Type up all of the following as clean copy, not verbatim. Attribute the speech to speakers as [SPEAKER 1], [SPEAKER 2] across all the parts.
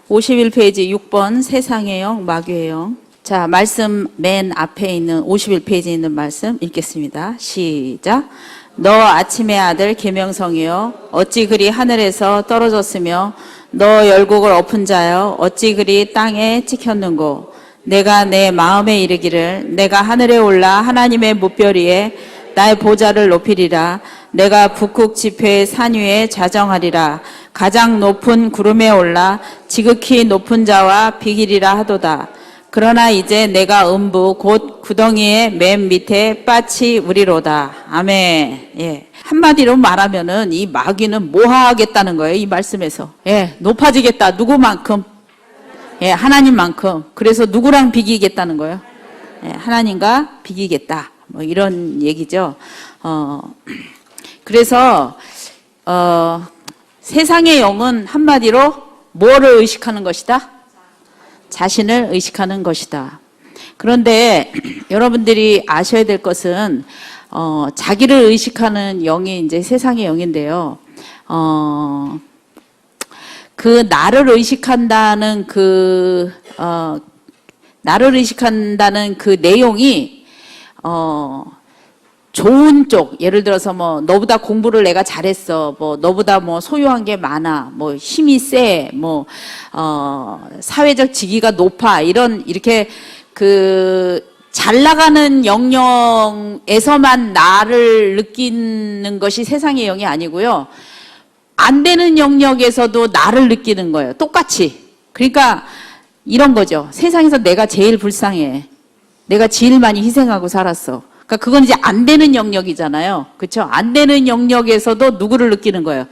[SPEAKER 1] 51페이지 6번 세상의 영, 마귀의 영. 자, 말씀 맨 앞에 있는 51페이지에 있는 말씀 읽겠습니다. 시작. 너 아침의 아들 계명성이여 어찌 그리 하늘에서 떨어졌으며 너 열국을 엎은 자여 어찌 그리 땅에 찍혔는고 내가 내 마음에 이르기를 내가 하늘에 올라 하나님의 뭇별 위에 나의 보좌를 높이리라. 내가 북극 지폐의 산 위에 자정하리라. 가장 높은 구름에 올라 지극히 높은 자와 비기리라 하도다. 그러나 이제 내가 음부 곧 구덩이의 맨 밑에 빠치 우리로다. 아멘. 예. 한마디로 말하면은 이 마귀는 뭐 하겠다는 거예요, 이 말씀에서. 예, 높아지겠다. 누구만큼? 예, 하나님만큼. 그래서 누구랑 비기겠다는 거예요? 예, 하나님과 비기겠다. 뭐 이런 얘기죠. 그래서 세상의 영은 한마디로 뭐를 의식하는 것이다? 자신을 의식하는 것이다. 그런데 여러분들이 아셔야 될 것은 자기를 의식하는 영이 이제 세상의 영인데요. 그 나를 의식한다는 나를 의식한다는 그 내용이 좋은 쪽, 예를 들어서 뭐 너보다 공부를 내가 잘했어, 뭐 너보다 뭐 소유한 게 많아, 뭐 힘이 세, 뭐 사회적 직위가 높아, 이렇게 잘 나가는 영역에서만 나를 느끼는 것이 세상의 영이 아니고요. 안 되는 영역에서도 나를 느끼는 거예요. 똑같이. 그러니까 이런 거죠. 세상에서 내가 제일 불쌍해. 내가 제일 많이 희생하고 살았어. 그러니까 그건 이제 안 되는 영역이잖아요. 그렇죠? 안 되는 영역에서도 누구를 느끼는 거예요?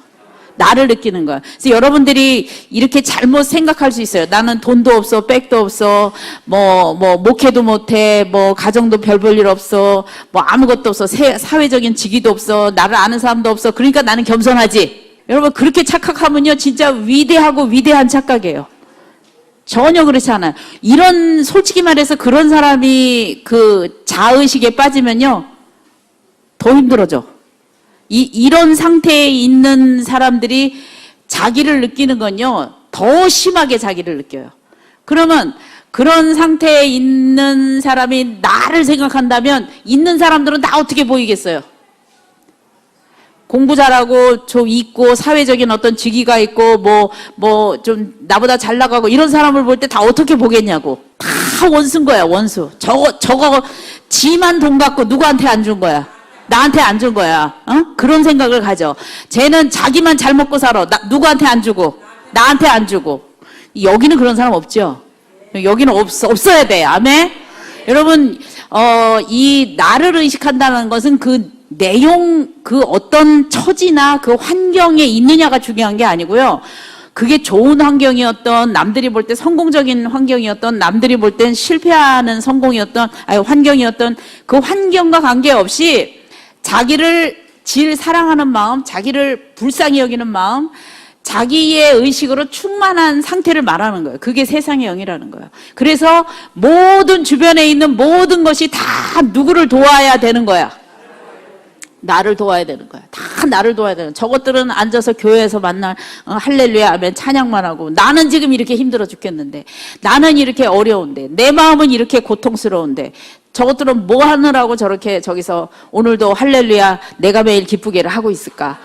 [SPEAKER 1] 나를 느끼는 거예요. 그래서 여러분들이 이렇게 잘못 생각할 수 있어요. 나는 돈도 없어, 백도 없어, 뭐 목회도 못해, 뭐 가정도 별 볼 일 없어, 뭐 아무것도 없어, 사회적인 직위도 없어, 나를 아는 사람도 없어. 그러니까 나는 겸손하지. 여러분 그렇게 착각하면요, 진짜 위대하고 위대한 착각이에요. 전혀 그렇지 않아요. 솔직히 말해서 그런 사람이 그 자의식에 빠지면요, 더 힘들어져. 이런 상태에 있는 사람들이 자기를 느끼는 건요, 더 심하게 자기를 느껴요. 그러면 그런 상태에 있는 사람이 나를 생각한다면 있는 사람들은 나 어떻게 보이겠어요? 공부 잘하고 좀 있고 사회적인 어떤 직위가 있고 뭐 좀 나보다 잘 나가고 이런 사람을 볼 때 다 어떻게 보겠냐고. 다 원수인 거야, 원수. 저거 지만 돈 갖고 누구한테 안 준 거야? 나한테 안 준 거야. 그런 생각을 가져. 쟤는 자기만 잘 먹고 살아. 누구한테 안 주고? 나한테 안 주고. 여기는 그런 사람 없죠? 여기는 없어야 돼. 아멘? 여러분, 이 나를 의식한다는 것은 그 내용, 그 어떤 처지나 그 환경에 있느냐가 중요한 게 아니고요. 그게 좋은 환경이었던, 남들이 볼 때 성공적인 환경이었던, 남들이 볼 땐 실패하는 환경이었던 그 환경과 관계없이 자기를 질 사랑하는 마음, 자기를 불쌍히 여기는 마음, 자기의 의식으로 충만한 상태를 말하는 거예요. 그게 세상의 영이라는 거예요. 그래서 모든 주변에 있는 모든 것이 다 누구를 도와야 되는 거야? 나를 도와야 되는 거야. 다 나를 도와야 되는 거야. 저것들은 앉아서 교회에서 만날 할렐루야 하면 찬양만 하고, 나는 지금 이렇게 힘들어 죽겠는데, 나는 이렇게 어려운데, 내 마음은 이렇게 고통스러운데, 저것들은 뭐 하느라고 저렇게 저기서 오늘도 할렐루야 내가 매일 기쁘게를 하고 있을까?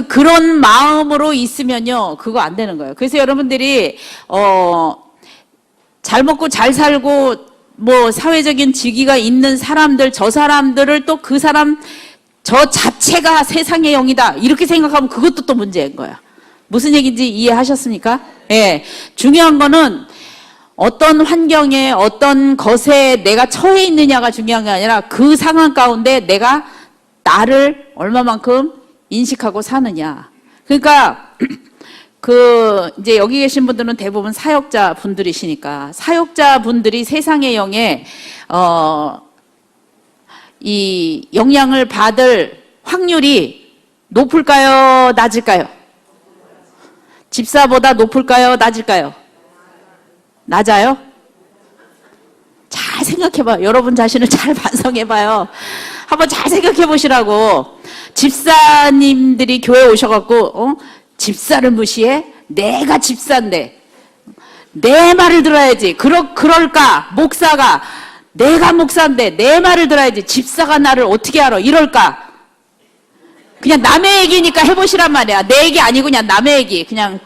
[SPEAKER 1] 그런 마음으로 있으면요, 그거 안 되는 거예요. 그래서 여러분들이 잘 먹고 잘 살고 뭐 사회적인 직위가 있는 사람들, 저 사람들을 또 그 사람 저 자체가 세상의 영이다 이렇게 생각하면 그것도 또 문제인 거야. 무슨 얘기인지 이해하셨습니까? 예. 중요한 거는 어떤 환경에 어떤 것에 내가 처해 있느냐가 중요한 게 아니라 그 상황 가운데 내가 나를 얼마만큼 인식하고 사느냐. 그러니까 이제 여기 계신 분들은 대부분 사역자 분들이시니까, 사역자 분들이 세상의 영에, 이 영향을 받을 확률이 높을까요? 낮을까요? 집사보다 높을까요? 낮을까요? 낮아요? 잘 생각해봐요. 여러분 자신을 잘 반성해봐요. 한번 잘 생각해 보시라고. 집사님들이 교회 오셔갖고, 집사를 무시해? 내가 집사인데 내 말을 들어야지. 그럴까? 목사가 내가 목사인데 내 말을 들어야지. 집사가 나를 어떻게 알아? 이럴까? 그냥 남의 얘기니까 해보시란 말이야. 내 얘기 아니고 그냥 남의 얘기. 그냥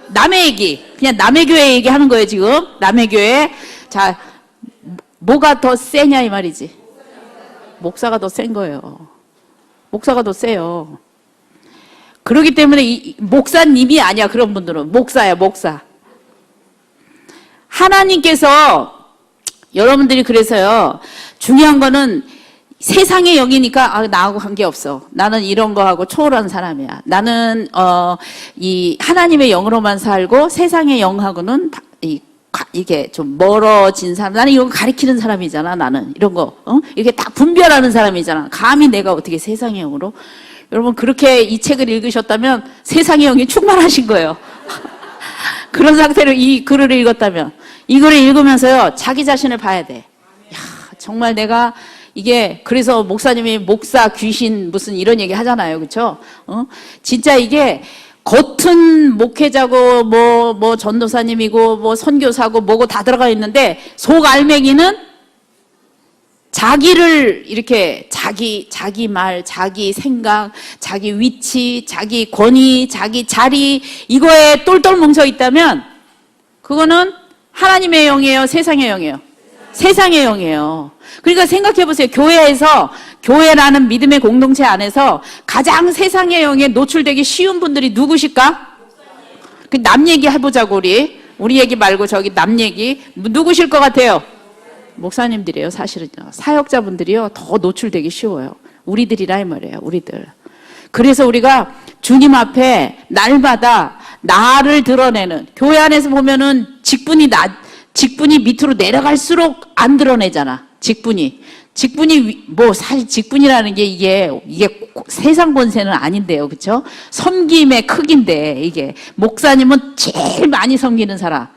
[SPEAKER 1] 남의 얘기. 그냥 남의 교회 얘기하는 거예요 지금. 남의 교회. 자, 뭐가 더 세냐 이 말이지. 목사가 더 센 거예요. 목사가 더 세요. 그렇기 때문에 목사님이 아니야. 그런 분들은 목사야 목사. 하나님께서 여러분들이 그래서요 중요한 거는 세상의 영이니까 나하고 관계없어. 나는 이런 거하고 초월한 사람이야. 나는 이 하나님의 영으로만 살고 세상의 영하고는 이게 좀 멀어진 사람. 나는 이거 가리키는 사람이잖아. 나는 이런 거 이렇게 딱 분별하는 사람이잖아. 감히 내가 어떻게 세상의 영으로. 여러분 그렇게 이 책을 읽으셨다면 세상의 영이 충만하신 거예요. 그런 상태로 이 글을 읽었다면 이 글을 읽으면서요 자기 자신을 봐야 돼. 야, 정말 내가 이게 그래서 목사님이 목사 귀신 무슨 이런 얘기 하잖아요. 그렇죠? 진짜 이게 겉은 목회자고 뭐 전도사님이고 뭐 선교사고 뭐고 다 들어가 있는데 속 알맹이는 자기를 이렇게 자기 말, 자기 생각, 자기 위치, 자기 권위, 자기 자리 이거에 똘똘 뭉쳐 있다면 그거는 하나님의 영이에요, 세상의 영이에요? 세상의 영이에요. 그러니까 생각해 보세요. 교회라는 믿음의 공동체 안에서 가장 세상의 영에 노출되기 쉬운 분들이 누구실까? 그 남 얘기 해보자고 우리 얘기 말고 저기 남 얘기 누구실 것 같아요? 목사님들이에요. 사실은요. 사역자분들이요 더 노출되기 쉬워요. 우리들이라 이 말이에요. 우리들. 그래서 우리가 주님 앞에 날마다 나를 드러내는 교회 안에서 보면은 직분이 밑으로 내려갈수록 안 드러내잖아. 직분이 뭐 사실 직분이라는 게 이게 세상 권세는 아닌데요. 그렇죠? 섬김의 크기인데 이게 목사님은 제일 많이 섬기는 사람.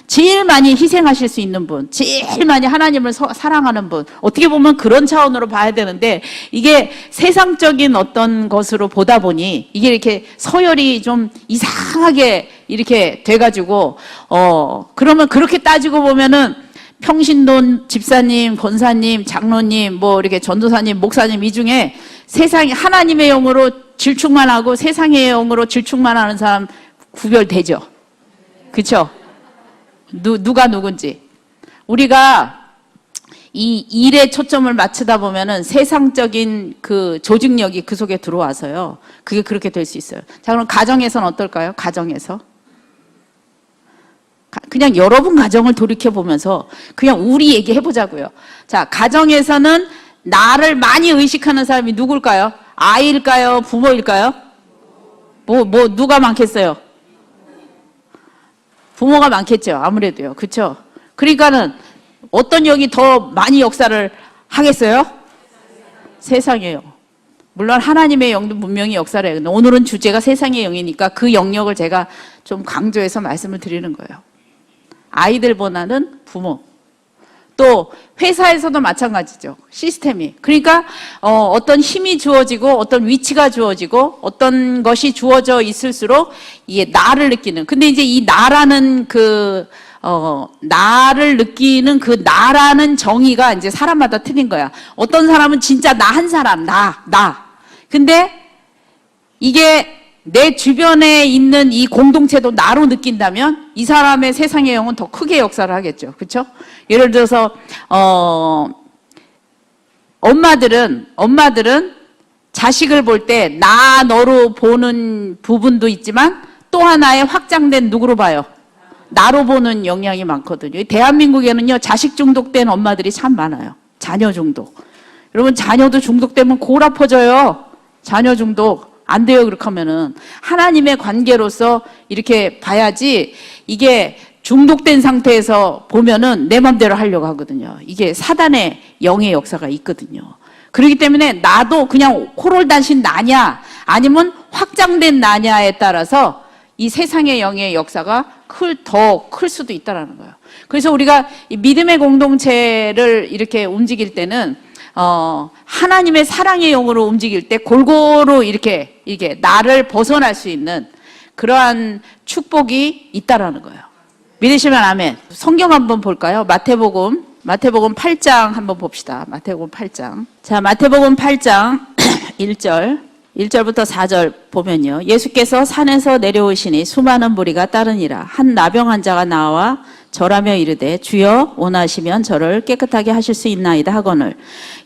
[SPEAKER 1] 제일 많이 희생하실 수 있는 분, 제일 많이 하나님을 사랑하는 분. 어떻게 보면 그런 차원으로 봐야 되는데 이게 세상적인 어떤 것으로 보다 보니 이게 이렇게 서열이 좀 이상하게 이렇게 돼가지고 그러면 그렇게 따지고 보면은 평신도 집사님, 권사님, 장로님, 뭐 이렇게 전도사님, 목사님 이 중에 세상에 하나님의 영으로 질충만하고 세상의 영으로 질충만하는 사람 구별되죠. 그렇죠? 누가 누군지. 우리가 이 일에 초점을 맞추다 보면은 세상적인 그 조직력이 그 속에 들어와서요. 그게 그렇게 될 수 있어요. 자, 그럼 가정에서는 어떨까요? 가정에서. 그냥 여러분 가정을 돌이켜보면서 그냥 우리 얘기 해보자고요. 자, 가정에서는 나를 많이 의식하는 사람이 누굴까요? 아이일까요? 부모일까요? 누가 많겠어요? 부모가 많겠죠. 아무래도요. 그렇죠? 그러니까는 어떤 영이 더 많이 역사를 하겠어요? 세상이에요. 물론 하나님의 영도 분명히 역사를 해요. 오늘은 주제가 세상의 영이니까 그 영역을 제가 좀 강조해서 말씀을 드리는 거예요. 아이들보다는 부모. 또 회사에서도 마찬가지죠. 시스템이. 그러니까 어떤 힘이 주어지고 어떤 위치가 주어지고 어떤 것이 주어져 있을수록 이게 나를 느끼는. 근데 이제 이 나라는 나를 느끼는 그 나라는 정의가 이제 사람마다 틀린 거야. 어떤 사람은 진짜 나 한 사람, 나. 근데 이게 내 주변에 있는 이 공동체도 나로 느낀다면 이 사람의 세상의 영은 더 크게 역사를 하겠죠. 그렇죠? 예를 들어서 엄마들은 자식을 볼 때 나 너로 보는 부분도 있지만 또 하나의 확장된 누구로 봐요? 나로 보는 영향이 많거든요. 대한민국에는요 자식 중독된 엄마들이 참 많아요. 자녀 중독. 여러분 자녀도 중독되면 골 아파져요. 자녀 중독. 안 돼요. 그렇게 하면은 하나님의 관계로서 이렇게 봐야지. 이게 중독된 상태에서 보면은 내 맘대로 하려고 하거든요. 이게 사단의 영의 역사가 있거든요. 그렇기 때문에 나도 그냥 호롤단신 나냐 아니면 확장된 나냐에 따라서 이 세상의 영의 역사가 더 클 수도 있다라는 거예요. 그래서 우리가 이 믿음의 공동체를 이렇게 움직일 때는 하나님의 사랑의 영으로 움직일 때 골고루 이렇게 나를 벗어날 수 있는 그러한 축복이 있다라는 거예요. 믿으시면 아멘. 성경 한번 볼까요? 마태복음 8장 한번 봅시다. 마태복음 8장. 자, 마태복음 8장 1절부터 4절 보면요. 예수께서 산에서 내려오시니 수많은 무리가 따르니라. 한 나병 환자가 나와 절하며 이르되 주여 원하시면 저를 깨끗하게 하실 수 있나이다 하거늘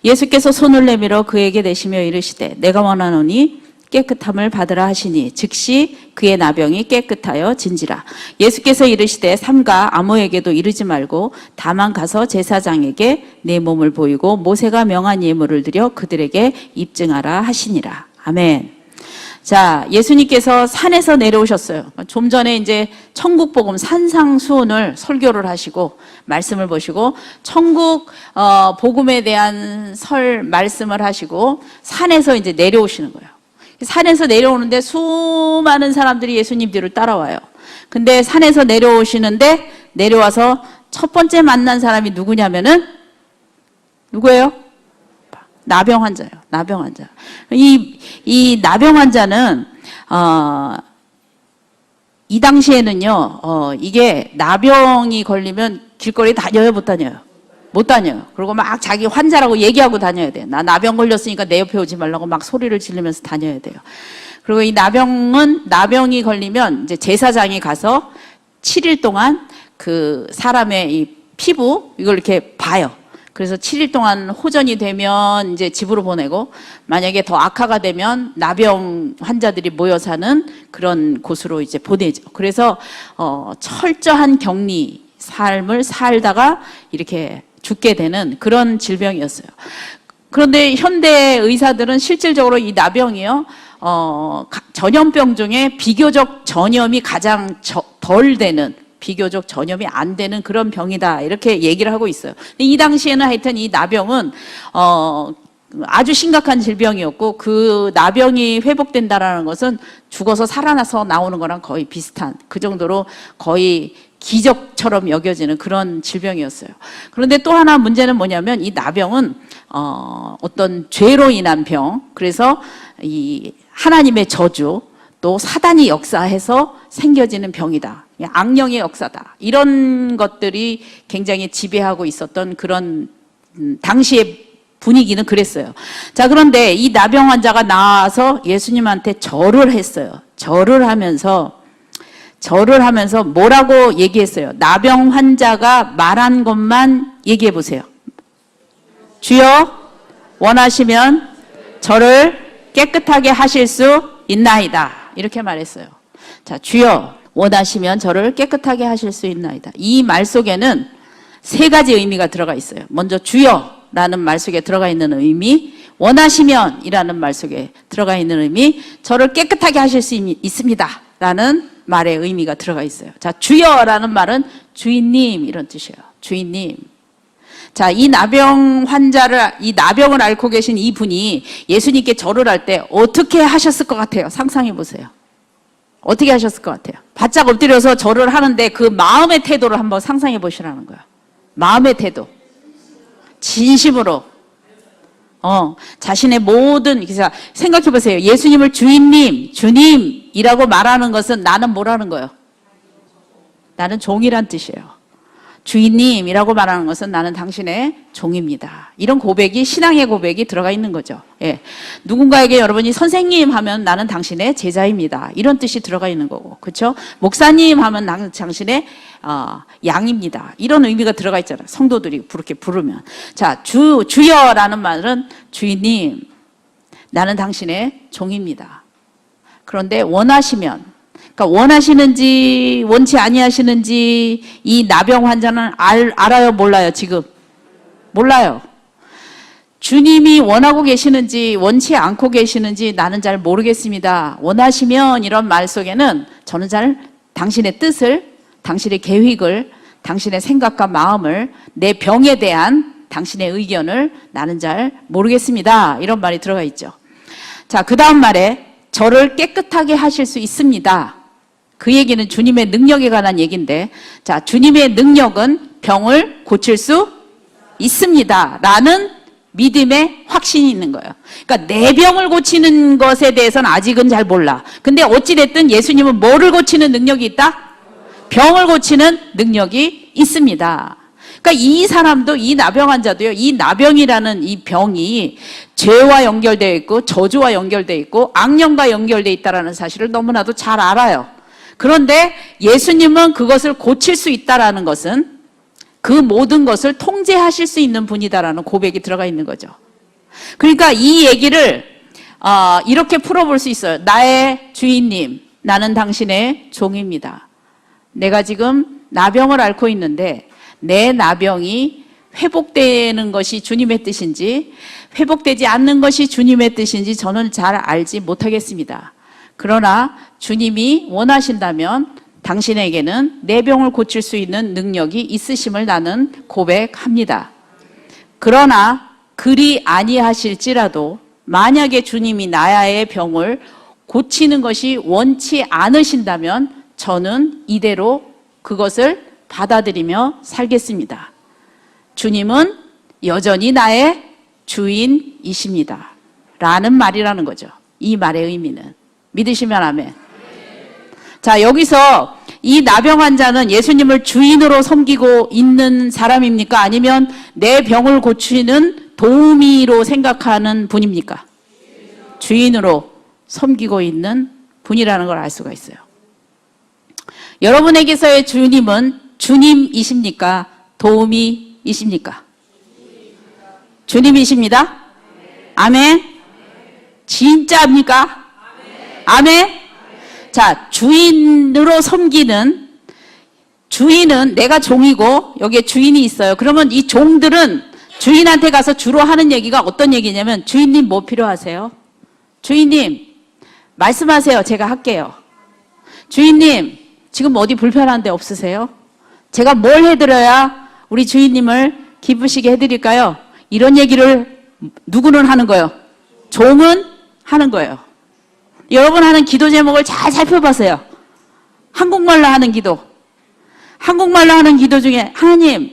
[SPEAKER 1] 예수께서 손을 내밀어 그에게 대시며 이르시되 내가 원하노니 깨끗함을 받으라 하시니 즉시 그의 나병이 깨끗하여 진지라. 예수께서 이르시되 삼가 아무에게도 이르지 말고 다만 가서 제사장에게 내 몸을 보이고 모세가 명한 예물을 드려 그들에게 입증하라 하시니라. 아멘. 자, 예수님께서 산에서 내려오셨어요. 좀 전에 이제 천국복음 산상수훈을 설교를 하시고 말씀을 보시고 천국 복음에 대한 말씀을 하시고 산에서 이제 내려오시는 거예요. 산에서 내려오는데 수많은 사람들이 예수님 뒤를 따라와요. 근데 산에서 내려오시는데 내려와서 첫 번째 만난 사람이 누구냐면은 누구예요? 나병 환자예요. 나병 환자. 이 나병 환자는 이 당시에는요. 이게 나병이 걸리면 길거리 다녀요, 못 다녀요? 못 다녀요. 그리고 막 자기 환자라고 얘기하고 다녀야 돼요. 나 나병 걸렸으니까 내 옆에 오지 말라고 막 소리를 지르면서 다녀야 돼요. 그리고 이 나병이 걸리면 이제 제사장이 가서 7일 동안 그 사람의 이 피부 이걸 이렇게 봐요. 그래서 7일 동안 호전이 되면 이제 집으로 보내고 만약에 더 악화가 되면 나병 환자들이 모여 사는 그런 곳으로 이제 보내죠. 그래서 철저한 격리 삶을 살다가 이렇게 죽게 되는 그런 질병이었어요. 그런데 현대 의사들은 실질적으로 이 나병이요, 전염병 중에 비교적 전염이 가장 덜 되는, 비교적 전염이 안 되는 그런 병이다. 이렇게 얘기를 하고 있어요. 근데 이 당시에는 하여튼 이 나병은, 아주 심각한 질병이었고 그 나병이 회복된다라는 것은 죽어서 살아나서 나오는 거랑 거의 비슷한 그 정도로 거의 기적처럼 여겨지는 그런 질병이었어요. 그런데 또 하나 문제는 뭐냐면 이 나병은 어떤 죄로 인한 병, 그래서 이 하나님의 저주, 또 사단이 역사해서 생겨지는 병이다. 악령의 역사다. 이런 것들이 굉장히 지배하고 있었던 그런 당시의 분위기는 그랬어요. 자, 그런데 이 나병 환자가 나와서 예수님한테 절을 했어요. 절을 하면서 뭐라고 얘기했어요? 나병 환자가 말한 것만 얘기해 보세요. 주여 원하시면 저를 깨끗하게 하실 수 있나이다. 이렇게 말했어요. 자, 주여 원하시면 저를 깨끗하게 하실 수 있나이다. 이 말 속에는 세 가지 의미가 들어가 있어요. 먼저 주여라는 말 속에 들어가 있는 의미, 원하시면 이라는 말 속에 들어가 있는 의미, 저를 깨끗하게 하실 수 있습니다 라는 말의 의미가 들어가 있어요. 자, 주여라는 말은 주인님 이런 뜻이에요. 주인님. 자, 이 나병을 앓고 계신 이 분이 예수님께 절을 할 때 어떻게 하셨을 것 같아요? 상상해 보세요. 어떻게 하셨을 것 같아요? 바짝 엎드려서 절을 하는데 그 마음의 태도를 한번 상상해 보시라는 거야. 마음의 태도. 진심으로. 자신의 모든, 생각해 보세요. 예수님을 주인님, 주님이라고 말하는 것은 나는 뭐라는 거예요? 나는 종이란 뜻이에요. 주인님이라고 말하는 것은 나는 당신의 종입니다. 이런 고백이, 신앙의 고백이 들어가 있는 거죠. 예. 누군가에게 여러분이 선생님 하면 나는 당신의 제자입니다. 이런 뜻이 들어가 있는 거고. 그렇죠? 목사님 하면 나는 당신의 양입니다. 이런 의미가 들어가 있잖아요. 성도들이 그렇게 부르면. 자, 주여라는 말은 주인님, 나는 당신의 종입니다. 그런데 원하시면, 그러니까 원하시는지 원치 아니하시는지 이 나병 환자는 알아요, 몰라요? 지금 몰라요. 주님이 원하고 계시는지 원치 않고 계시는지 나는 잘 모르겠습니다. 원하시면 이런 말 속에는 저는 잘 당신의 뜻을, 당신의 계획을, 당신의 생각과 마음을, 내 병에 대한 당신의 의견을 나는 잘 모르겠습니다. 이런 말이 들어가 있죠. 자, 그 다음 말에 저를 깨끗하게 하실 수 있습니다. 그 얘기는 주님의 능력에 관한 얘기인데, 자, 주님의 능력은 병을 고칠 수 있습니다 라는 믿음의 확신이 있는 거예요. 그러니까 내 병을 고치는 것에 대해서는 아직은 잘 몰라. 근데 어찌됐든 예수님은 뭐를 고치는 능력이 있다? 병을 고치는 능력이 있습니다. 그러니까 이 사람도, 이 나병 환자도요, 이 나병이라는 이 병이 죄와 연결되어 있고 저주와 연결되어 있고 악령과 연결되어 있다는 사실을 너무나도 잘 알아요. 그런데 예수님은 그것을 고칠 수 있다는 것은 그 모든 것을 통제하실 수 있는 분이다라는 고백이 들어가 있는 거죠. 그러니까 이 얘기를 이렇게 풀어볼 수 있어요. 나의 주인님, 나는 당신의 종입니다. 내가 지금 나병을 앓고 있는데 내 나병이 회복되는 것이 주님의 뜻인지 회복되지 않는 것이 주님의 뜻인지 저는 잘 알지 못하겠습니다. 그러나 주님이 원하신다면 당신에게는 내 병을 고칠 수 있는 능력이 있으심을 나는 고백합니다. 그러나 그리 아니하실지라도 만약에 주님이 나의 병을 고치는 것이 원치 않으신다면 저는 이대로 그것을 받아들이며 살겠습니다. 주님은 여전히 나의 주인이십니다. 라는 말이라는 거죠. 이 말의 의미는. 믿으시면 아멘. 자, 여기서 이 나병 환자는 예수님을 주인으로 섬기고 있는 사람입니까? 아니면 내 병을 고치는 도우미로 생각하는 분입니까? 주인으로 섬기고 있는 분이라는 걸 알 수가 있어요. 여러분에게서의 주님은 주님이십니까? 도우미이십니까? 주님이십니다. 아멘. 진짜입니까? 아멘. 자, 주인으로 섬기는, 주인은 내가 종이고 여기에 주인이 있어요. 그러면 이 종들은 주인한테 가서 주로 하는 얘기가 어떤 얘기냐면, 주인님 뭐 필요하세요? 주인님 말씀하세요. 제가 할게요. 주인님 지금 어디 불편한 데 없으세요? 제가 뭘 해드려야 우리 주인님을 기쁘시게 해드릴까요? 이런 얘기를 누구는 하는 거예요? 종은 하는 거예요. 여러분 하는 기도 제목을 잘 살펴보세요. 한국말로 하는 기도. 한국말로 하는 기도 중에, 하나님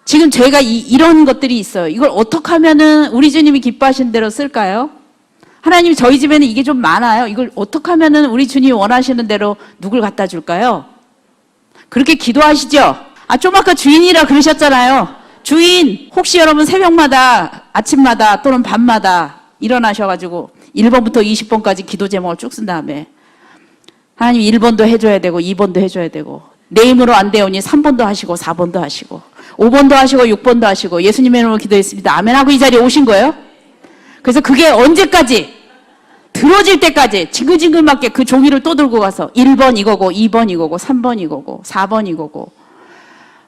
[SPEAKER 1] 지금 저희가 이런 것들이 있어요. 이걸 어떻게 하면은 우리 주님이 기뻐하신 대로 쓸까요? 하나님 저희 집에는 이게 좀 많아요. 이걸 어떻게 하면은 우리 주님이 원하시는 대로 누굴 갖다 줄까요? 그렇게 기도하시죠? 좀 아까 주인이라 그러셨잖아요. 주인, 혹시 여러분 새벽마다, 아침마다 또는 밤마다 일어나셔가지고 1번부터 20번까지 기도 제목을 쭉 쓴 다음에 하나님 1번도 해줘야 되고 2번도 해줘야 되고 내 힘으로 안 되오니 3번도 하시고 4번도 하시고 5번도 하시고 6번도 하시고 예수님의 이름으로 기도했습니다. 아멘 하고 이 자리에 오신 거예요. 그래서 그게 언제까지? 들어질 때까지 징글징글맞게 그 종이를 또 들고 가서 1번 이거고 2번 이거고 3번 이거고 4번 이거고.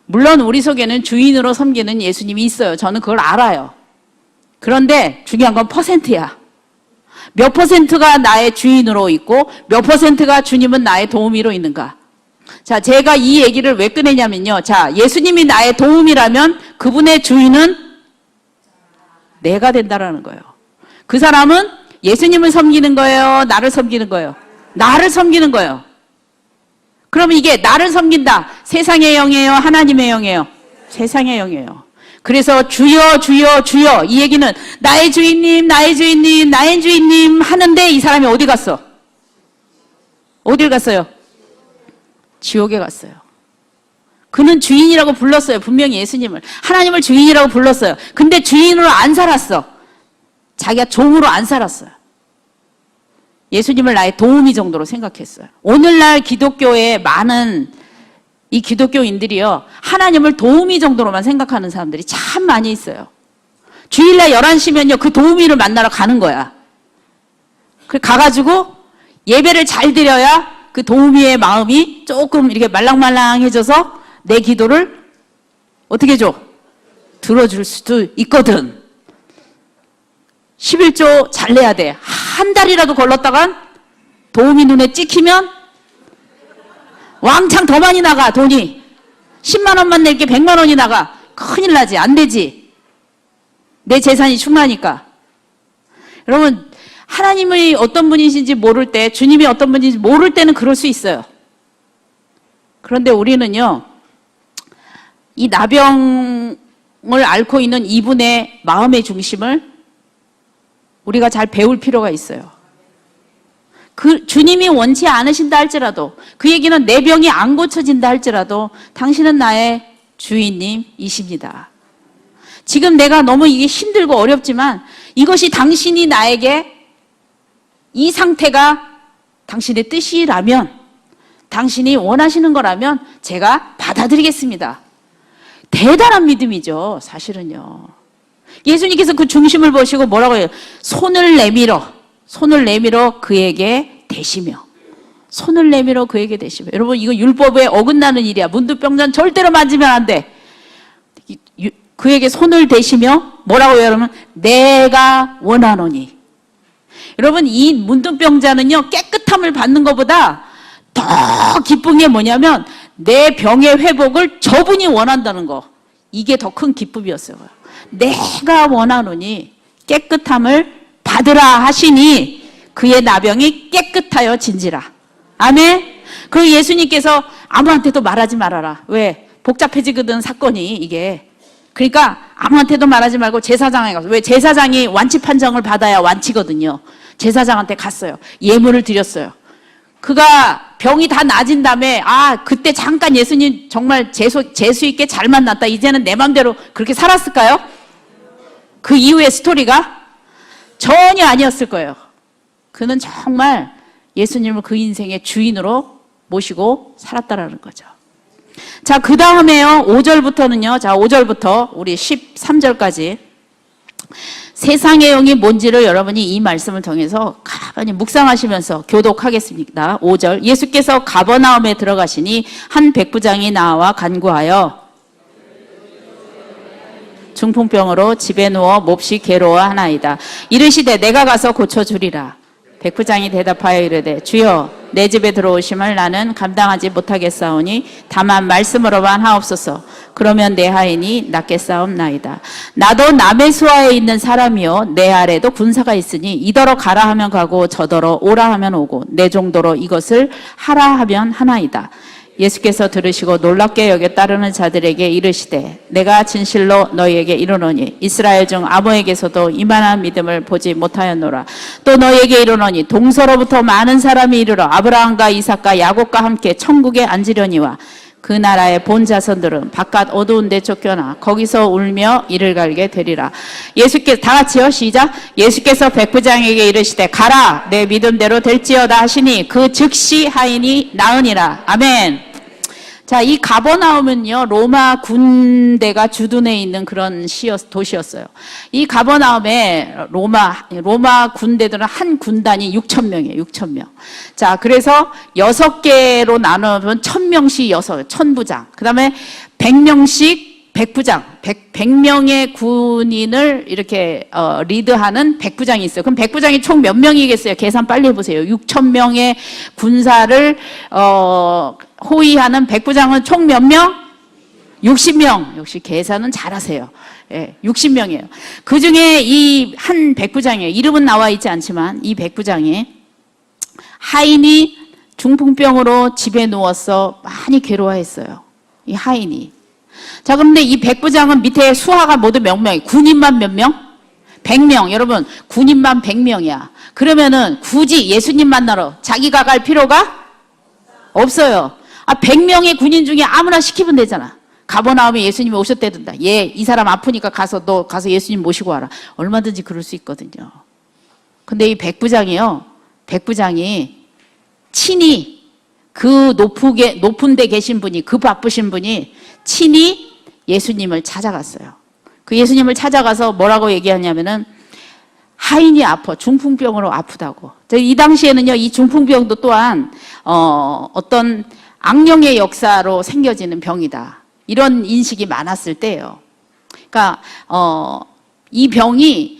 [SPEAKER 1] 물론 우리 속에는 주인으로 섬기는 예수님이 있어요. 저는 그걸 알아요. 그런데 중요한 건 퍼센트야. 몇 퍼센트가 나의 주인으로 있고 몇 퍼센트가 주님은 나의 도우미로 있는가. 자, 제가 이 얘기를 왜 꺼내냐면요. 자, 예수님이 나의 도우미라면 그분의 주인은 내가 된다라는 거예요. 그 사람은 예수님을 섬기는 거예요? 나를 섬기는 거예요? 나를 섬기는 거예요. 그러면 이게 나를 섬긴다. 세상의 영이에요? 하나님의 영이에요? 세상의 영이에요. 그래서 주여 주여 주여 이 얘기는 나의 주인님 나의 주인님 나의 주인님 하는데 이 사람이 어디 갔어? 어딜 갔어요? 지옥에 갔어요. 그는 주인이라고 불렀어요. 분명히 예수님을. 하나님을 주인이라고 불렀어요. 근데 주인으로 안 살았어. 자기가 종으로 안 살았어요. 예수님을 나의 도우미 정도로 생각했어요. 오늘날 기독교에 많은 이 기독교인들이요, 하나님을 도우미 정도로만 생각하는 사람들이 참 많이 있어요. 주일날 11시면요, 그 도우미를 만나러 가는 거야. 그래, 가가지고 예배를 잘 드려야 그 도우미의 마음이 조금 이렇게 말랑말랑해져서 내 기도를 어떻게 해줘? 들어줄 수도 있거든. 11조 잘 내야 돼. 한 달이라도 걸렀다간 도우미 눈에 찍히면 왕창 더 많이 나가. 돈이 10만 원만 낼게 100만 원이 나가. 큰일 나지. 안 되지. 내 재산이 충나니까. 여러분, 하나님이 어떤 분이신지 모를 때, 주님이 어떤 분인지 모를 때는 그럴 수 있어요. 그런데 우리는요, 이 나병 앓고 있는 이분의 마음의 중심을 우리가 잘 배울 필요가 있어요. 그 주님이 원치 않으신다 할지라도, 그 얘기는 내 병이 안 고쳐진다 할지라도 당신은 나의 주인님이십니다. 지금 내가 너무 이게 힘들고 어렵지만 이것이 당신이 나에게 이 상태가 당신의 뜻이라면, 당신이 원하시는 거라면 제가 받아들이겠습니다. 대단한 믿음이죠, 사실은요. 예수님께서 그 중심을 보시고 뭐라고 해요? 손을 내밀어 그에게 대시며. 손을 내밀어 그에게 대시며. 여러분, 이거 율법에 어긋나는 일이야. 문둥병자는 절대로 만지면 안 돼. 그에게 손을 대시며 뭐라고 해요, 여러분? 내가 원하노니. 여러분, 이 문둥병자는요, 깨끗함을 받는 것보다 더 기쁜 게 뭐냐면 내 병의 회복을 저분이 원한다는 거. 이게 더 큰 기쁨이었어요. 내가 원하노니 깨끗함을 받으라 하시니 그의 나병이 깨끗하여 진지라. 아멘. 그리고 예수님께서 아무한테도 말하지 말아라. 왜? 복잡해지거든, 사건이 이게. 그러니까 아무한테도 말하지 말고 제사장에 가서. 왜? 제사장이 완치 판정을 받아야 완치거든요. 제사장한테 갔어요. 예물을 드렸어요. 그가 병이 다 나아진 다음에 그때 잠깐 예수님 정말 재수 있게 잘 만났다. 이제는 내 맘대로 그렇게 살았을까요? 그 이후의 스토리가 전혀 아니었을 거예요. 그는 정말 예수님을 그 인생의 주인으로 모시고 살았다라는 거죠. 자, 그 다음에요. 5절부터는요. 자, 5절부터 우리 13절까지 세상의 영이 뭔지를 여러분이 이 말씀을 통해서 가만히 묵상하시면서 교독하겠습니다. 5절. 예수께서 가버나움에 들어가시니 한 백부장이 나와 간구하여 중풍병으로 집에 누워 몹시 괴로워하나이다. 이르시되 내가 가서 고쳐주리라. 백부장이 대답하여 이르되 주여 내 집에 들어오심을 나는 감당하지 못하겠사오니 다만 말씀으로만 하옵소서. 그러면 내 하인이 낫겠사옵나이다. 나도 남의 수하에 있는 사람이요 내 아래도 군사가 있으니 이더러 가라 하면 가고 저더러 오라 하면 오고 내 정도로 이것을 하라 하면 하나이다. 예수께서 들으시고 놀랍게 여겨 따르는 자들에게 이르시되 내가 진실로 너희에게 이르노니 이스라엘 중 아무에게서도 이만한 믿음을 보지 못하였노라. 또 너희에게 이르노니 동서로부터 많은 사람이 이르러 아브라함과 이삭과 야곱과 함께 천국에 앉으려니와 그 나라의 본 자손들은 바깥 어두운 데 쫓겨나 거기서 울며 이를 갈게 되리라. 예수께서 다 같이요, 시작. 예수께서 백부장에게 이르시되 가라 내 믿음대로 될지어다 하시니 그 즉시 하인이 나으니라. 아멘. 자, 이 가버나움은요, 로마 군대가 주둔해 있는 그런 도시였어요. 이 가버나움에 로마 군대들은 한 군단이 6,000명이에요, 6,000명. 자, 그래서 6개로 나누면 1,000명씩 1,000부장. 그 다음에 100명씩 백부장, 100명의 군인을 이렇게 리드하는 백부장이 있어요. 그럼 백부장이 총 몇 명이겠어요? 계산 빨리 해보세요. 6,000명의 군사를 호위하는 백부장은 총 몇 명? 60명. 역시 계산은 잘하세요. 예, 60명이에요. 그 중에 이 한 백부장이에요. 이름은 나와 있지 않지만 이 백부장이 하인이 중풍병으로 집에 누워서 많이 괴로워했어요. 이 하인이. 자, 그런데 이 백부장은 밑에 수하가 모두 몇 명이에요? 군인만 몇 명? 100명. 여러분, 군인만 100명이야. 그러면은 굳이 예수님 만나러 자기가 갈 필요가 없어요. 100명의 군인 중에 아무나 시키면 되잖아. 가버나움에 예수님이 오셨대든다. 이 사람 아프니까 너 가서 예수님 모시고 와라. 얼마든지 그럴 수 있거든요. 근데 이 백부장이 친히 그 높은 데 계신 분이, 그 바쁘신 분이 친히 예수님을 찾아갔어요. 그 예수님을 찾아가서 뭐라고 얘기하냐면은 하인이 아파. 중풍병으로 아프다고. 이 당시에는요, 이 중풍병도 또한 어떤 악령의 역사로 생겨지는 병이다. 이런 인식이 많았을 때예요. 그러니까 이 병이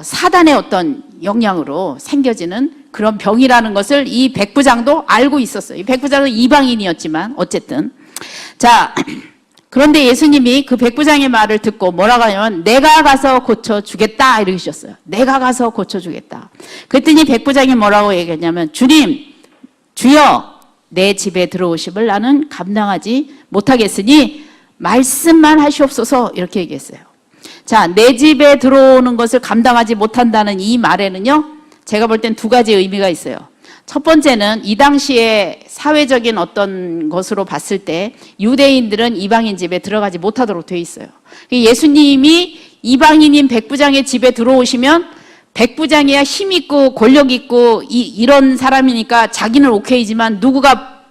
[SPEAKER 1] 사단의 어떤 영향으로 생겨지는 그런 병이라는 것을 이 백부장도 알고 있었어요. 이 백부장은 이방인이었지만 어쨌든. 자, 그런데 예수님이 그 백부장의 말을 듣고 뭐라고 하냐면 내가 가서 고쳐주겠다 이러셨어요. 내가 가서 고쳐주겠다. 그랬더니 백부장이 뭐라고 얘기했냐면 주여 내 집에 들어오심을 나는 감당하지 못하겠으니 말씀만 하시옵소서 이렇게 얘기했어요. 자, 내 집에 들어오는 것을 감당하지 못한다는 이 말에는요, 제가 볼 땐 두 가지 의미가 있어요. 첫 번째는 이 당시에 사회적인 어떤 것으로 봤을 때 유대인들은 이방인 집에 들어가지 못하도록 되어 있어요. 예수님이 이방인인 백부장의 집에 들어오시면 백부장이야 힘 있고 권력 있고 이런 사람이니까 자기는 오케이지만 누구가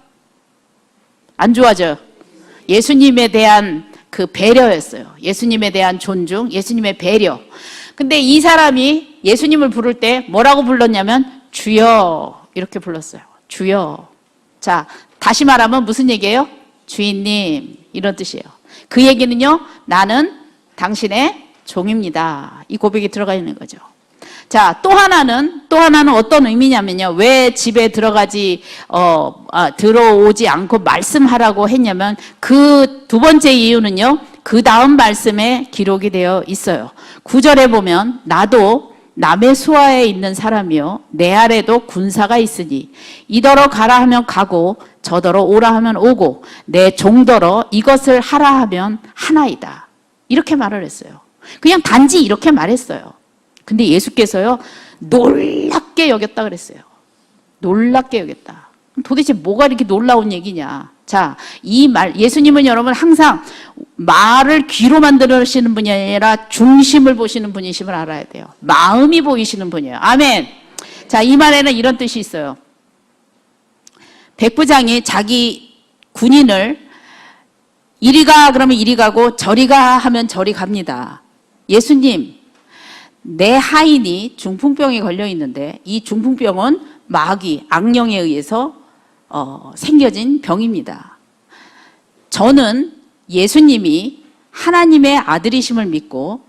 [SPEAKER 1] 안 좋아져요? 예수님에 대한 그 배려였어요. 예수님에 대한 존중, 예수님의 배려. 근데 이 사람이 예수님을 부를 때 뭐라고 불렀냐면 주여 이렇게 불렀어요. 주여. 자, 다시 말하면 무슨 얘기예요? 주인님 이런 뜻이에요. 그 얘기는요, 나는 당신의 종입니다. 이 고백이 들어가 있는 거죠. 자, 또 하나는 어떤 의미냐면요. 왜 집에 들어오지 않고 말씀하라고 했냐면 그 두 번째 이유는요. 그 다음 말씀에 기록이 되어 있어요. 9절에 보면 나도 남의 수하에 있는 사람이요 내 아래도 군사가 있으니 이더러 가라 하면 가고 저더러 오라 하면 오고 내 종더러 이것을 하라 하면 하나이다. 이렇게 말을 했어요. 그냥 단지 이렇게 말했어요. 근데 예수께서요, 놀랍게 여겼다 그랬어요. 놀랍게 여겼다. 도대체 뭐가 이렇게 놀라운 얘기냐. 자, 이 말, 예수님은 여러분 항상 말을 귀로 만들으시는 분이 아니라 중심을 보시는 분이심을 알아야 돼요. 마음이 보이시는 분이에요. 아멘. 자, 이 말에는 이런 뜻이 있어요. 백부장이 자기 군인을 이리 가 그러면 이리 가고 저리 가 하면 저리 갑니다. 예수님, 내 하인이 중풍병에 걸려 있는데 이 중풍병은 마귀, 악령에 의해서 생겨진 병입니다. 저는 예수님이 하나님의 아들이심을 믿고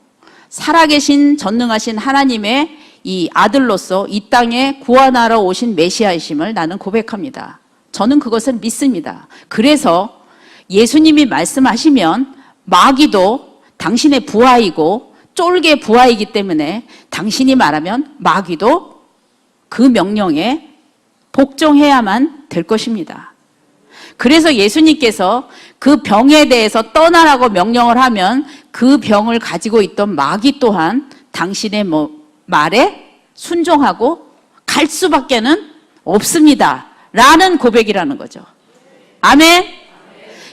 [SPEAKER 1] 살아계신 전능하신 하나님의 이 아들로서 이 땅에 구원하러 오신 메시아이심을 나는 고백합니다. 저는 그것을 믿습니다. 그래서 예수님이 말씀하시면 마귀도 당신의 부하이고 쫄개 부하이기 때문에 당신이 말하면 마귀도 그 명령에 복종해야만 될 것입니다. 그래서 예수님께서 그 병에 대해서 떠나라고 명령을 하면 그 병을 가지고 있던 마귀 또한 당신의 말에 순종하고 갈 수밖에는 없습니다. 라는 고백이라는 거죠. 아멘.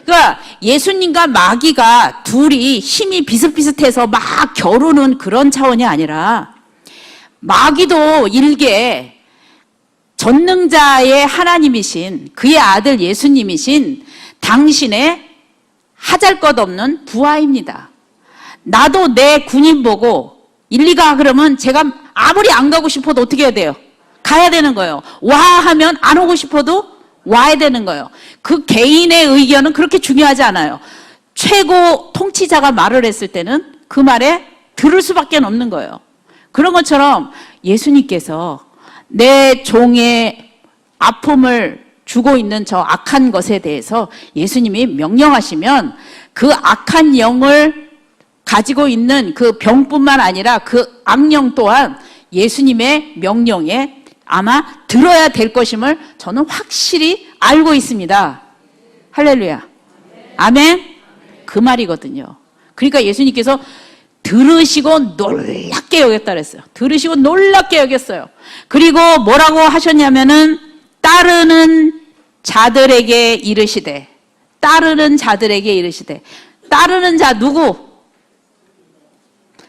[SPEAKER 1] 그러니까 예수님과 마귀가 둘이 힘이 비슷비슷해서 막 겨루는 그런 차원이 아니라 마귀도 일개 전능자의 하나님이신 그의 아들 예수님이신 당신의 하잘것없는 부하입니다. 나도 내 군인 보고 일리 가 그러면 제가 아무리 안 가고 싶어도 어떻게 해야 돼요? 가야 되는 거예요. 와 하면 안 오고 싶어도 와야 되는 거예요. 그 개인의 의견은 그렇게 중요하지 않아요. 최고 통치자가 말을 했을 때는 그 말에 들을 수밖에 없는 거예요. 그런 것처럼 예수님께서 내 종의 아픔을 주고 있는 저 악한 것에 대해서 예수님이 명령하시면 그 악한 영을 가지고 있는 그 병뿐만 아니라 그 악령 또한 예수님의 명령에 아마 들어야 될 것임을 저는 확실히 알고 있습니다. 할렐루야. 아멘. 그 말이거든요. 그러니까 예수님께서 들으시고 놀랍게 여겼다 그랬어요. 들으시고 놀랍게 여겼어요. 그리고 뭐라고 하셨냐면은 따르는 자들에게 이르시되 따르는 자들에게 이르시되 따르는 자 누구?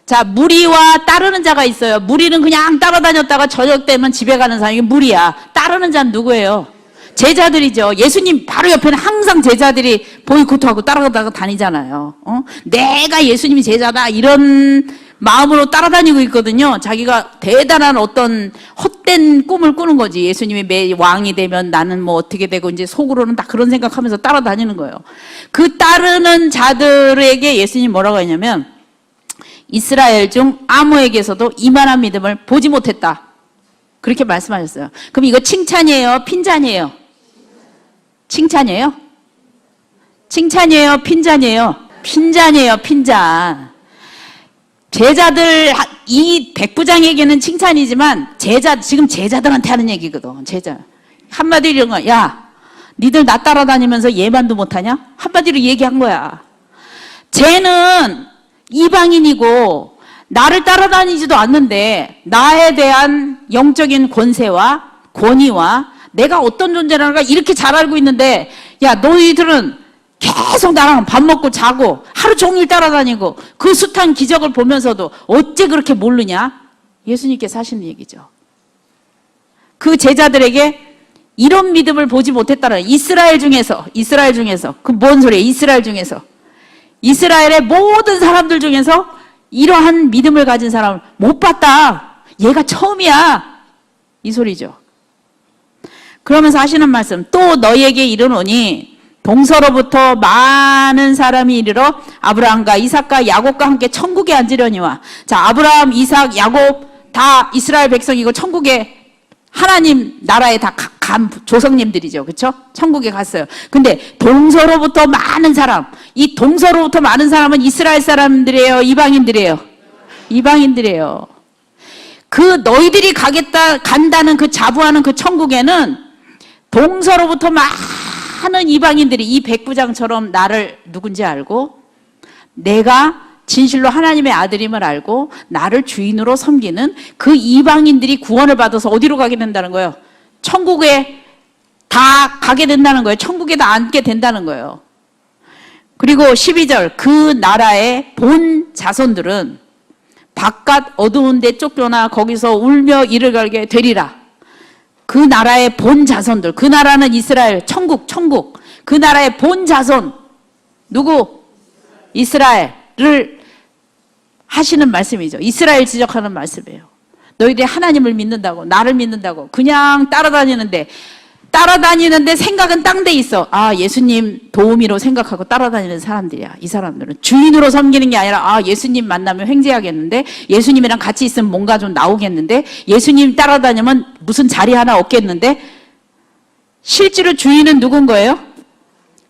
[SPEAKER 1] 자, 무리와 따르는 자가 있어요. 무리는 그냥 따라다녔다가 저녁 되면 집에 가는 사람이 무리야. 따르는 자는 누구예요? 제자들이죠. 예수님 바로 옆에는 항상 제자들이 보이콧하고 따라가다가 다니잖아요. 내가 예수님이 제자다 이런 마음으로 따라다니고 있거든요. 자기가 대단한 어떤 헛된 꿈을 꾸는 거지. 예수님이 매 왕이 되면 나는 뭐 어떻게 되고 이제 속으로는 다 그런 생각하면서 따라다니는 거예요. 그 따르는 자들에게 예수님 뭐라고 했냐면 이스라엘 중 아무에게서도 이만한 믿음을 보지 못했다. 그렇게 말씀하셨어요. 그럼 이거 칭찬이에요? 핀잔이에요? 칭찬이에요? 칭찬이에요? 핀잔이에요? 핀잔이에요, 핀잔. 제자들, 이 백부장에게는 칭찬이지만 지금 제자들한테 하는 얘기거든. 제자. 한마디로 이런 거야. 야, 니들 나 따라다니면서 예만도 못하냐? 한마디로 얘기한 거야. 쟤는 이방인이고 나를 따라다니지도 않는데 나에 대한 영적인 권세와 권위와 내가 어떤 존재라는가 이렇게 잘 알고 있는데, 야, 너희들은 계속 나랑 밥 먹고 자고 하루 종일 따라다니고 그 숱한 기적을 보면서도 어째 그렇게 모르냐? 예수님께서 하시는 얘기죠. 그 제자들에게 이런 믿음을 보지 못했다는, 이스라엘 중에서 그 뭔 소리예요? 이스라엘의 모든 사람들 중에서 이러한 믿음을 가진 사람을 못 봤다. 얘가 처음이야. 이 소리죠. 그러면서 하시는 말씀, 또 너희에게 이르노니 동서로부터 많은 사람이 이르러 아브라함과 이삭과 야곱과 함께 천국에 앉으려니와. 자, 아브라함, 이삭, 야곱 다 이스라엘 백성이고 천국에 하나님 나라에 다 간 조상님들이죠. 그렇죠? 천국에 갔어요. 근데 동서로부터 많은 사람, 이 동서로부터 많은 사람은 이스라엘 사람들이에요, 이방인들이에요? 이방인들이에요. 그 너희들이 간다는 그 자부하는 그 천국에는 동서로부터 많은 이방인들이 이 백부장처럼 나를 누군지 알고 내가 진실로 하나님의 아들임을 알고 나를 주인으로 섬기는 그 이방인들이 구원을 받아서 어디로 가게 된다는 거예요? 천국에 다 가게 된다는 거예요. 천국에 다 앉게 된다는 거예요. 그리고 12절, 그 나라의 본 자손들은 바깥 어두운 데 쫓겨나 거기서 울며 이를 갈게 되리라. 그 나라의 본 자손들, 그 나라는 이스라엘, 천국. 그 나라의 본 자손, 누구? 이스라엘을 하시는 말씀이죠. 이스라엘 지적하는 말씀이에요. 너희들이 하나님을 믿는다고, 나를 믿는다고 그냥 따라다니는데 생각은 딴 데 있어. 아, 예수님 도우미로 생각하고 따라다니는 사람들이야. 이 사람들은 주인으로 섬기는 게 아니라, 아, 예수님 만나면 횡재하겠는데, 예수님이랑 같이 있으면 뭔가 좀 나오겠는데, 예수님 따라다니면 무슨 자리 하나 얻겠는데. 실제로 주인은 누군 거예요?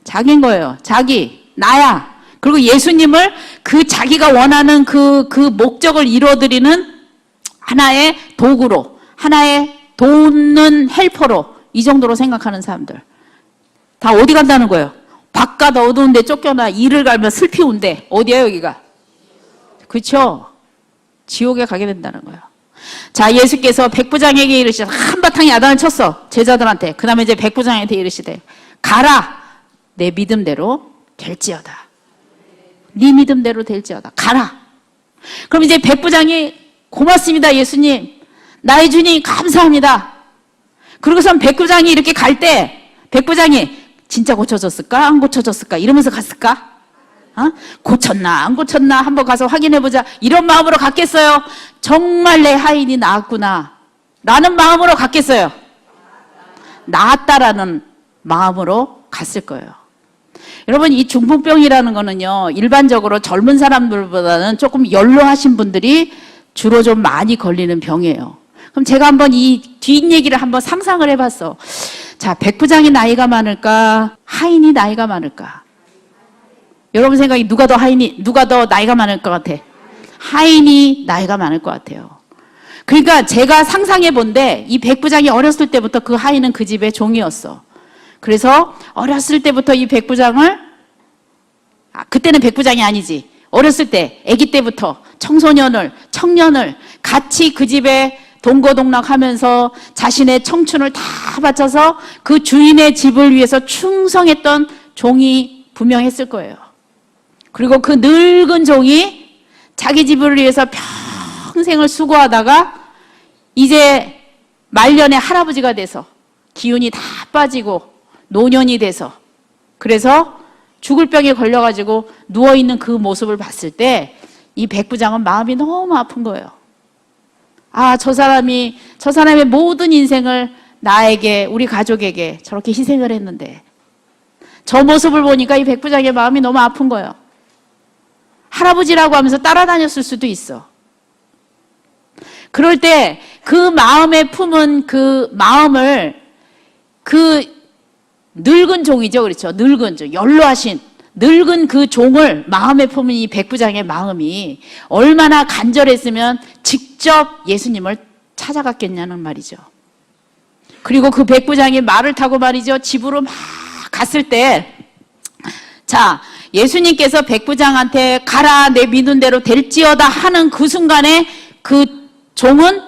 [SPEAKER 1] 자기인 거예요. 자기, 나야. 그리고 예수님을 그 자기가 원하는 그 목적을 이루어드리는 하나의 도구로, 하나의 돕는 헬퍼로, 이 정도로 생각하는 사람들 다 어디 간다는 거예요? 바깥 어두운 데 쫓겨나 이를 갈면 슬피 온대. 어디야 여기가? 그렇죠? 지옥에 가게 된다는 거예요. 자, 예수께서 백부장에게 이르시되, 한바탕 야단을 쳤어, 제자들한테. 그 다음에 이제 백부장한테 이르시되, 가라, 내 믿음대로 될지어다. 네 믿음대로 될지어다. 가라. 그럼 이제 백부장이, 고맙습니다 예수님, 나의 주님 감사합니다. 그러고선 백부장이 이렇게 갈 때, 백부장이 진짜 고쳐졌을까? 안 고쳐졌을까? 이러면서 갔을까? 고쳤나? 안 고쳤나? 한번 가서 확인해보자. 이런 마음으로 갔겠어요? 정말 내 하인이 나았구나 라는 마음으로 갔겠어요? 나았다라는 마음으로 갔을 거예요. 여러분, 이 중풍병이라는 거는요, 일반적으로 젊은 사람들보다는 조금 연로하신 분들이 주로 좀 많이 걸리는 병이에요. 그럼 제가 한번 이 뒷얘기를 한번 상상을 해봤어. 자, 백부장이 나이가 많을까? 하인이 나이가 많을까? 여러분 생각이 누가 더 나이가 많을 것 같아? 하인이 나이가 많을 것 같아요. 그러니까 제가 상상해 본데, 이 백부장이 어렸을 때부터 그 하인은 그 집의 종이었어. 그래서 어렸을 때부터 이 백부장을, 그때는 백부장이 아니지, 어렸을 때, 아기 때부터 청년을 같이 그 집에 동거동락하면서 자신의 청춘을 다 바쳐서 그 주인의 집을 위해서 충성했던 종이 분명했을 거예요. 그리고 그 늙은 종이 자기 집을 위해서 평생을 수고하다가 이제 말년에 할아버지가 돼서 기운이 다 빠지고 노년이 돼서, 그래서 죽을 병에 걸려가지고 누워있는 그 모습을 봤을 때 이 백부장은 마음이 너무 아픈 거예요. 아, 저 사람의 모든 인생을 나에게, 우리 가족에게 저렇게 희생을 했는데, 저 모습을 보니까 이 백부장의 마음이 너무 아픈 거예요. 할아버지라고 하면서 따라다녔을 수도 있어. 그럴 때 그 마음에 품은 그 마음을, 그 늙은 종이죠, 그렇죠? 늙은 종, 연로하신 늙은 그 종을 마음에 품은 이 백부장의 마음이 얼마나 간절했으면 직접 예수님을 찾아갔겠냐는 말이죠. 그리고 그 백부장이 말을 타고 말이죠, 집으로 막 갔을 때, 자, 예수님께서 백부장한테 가라 내 믿은 대로 될지어다 하는 그 순간에 그 종은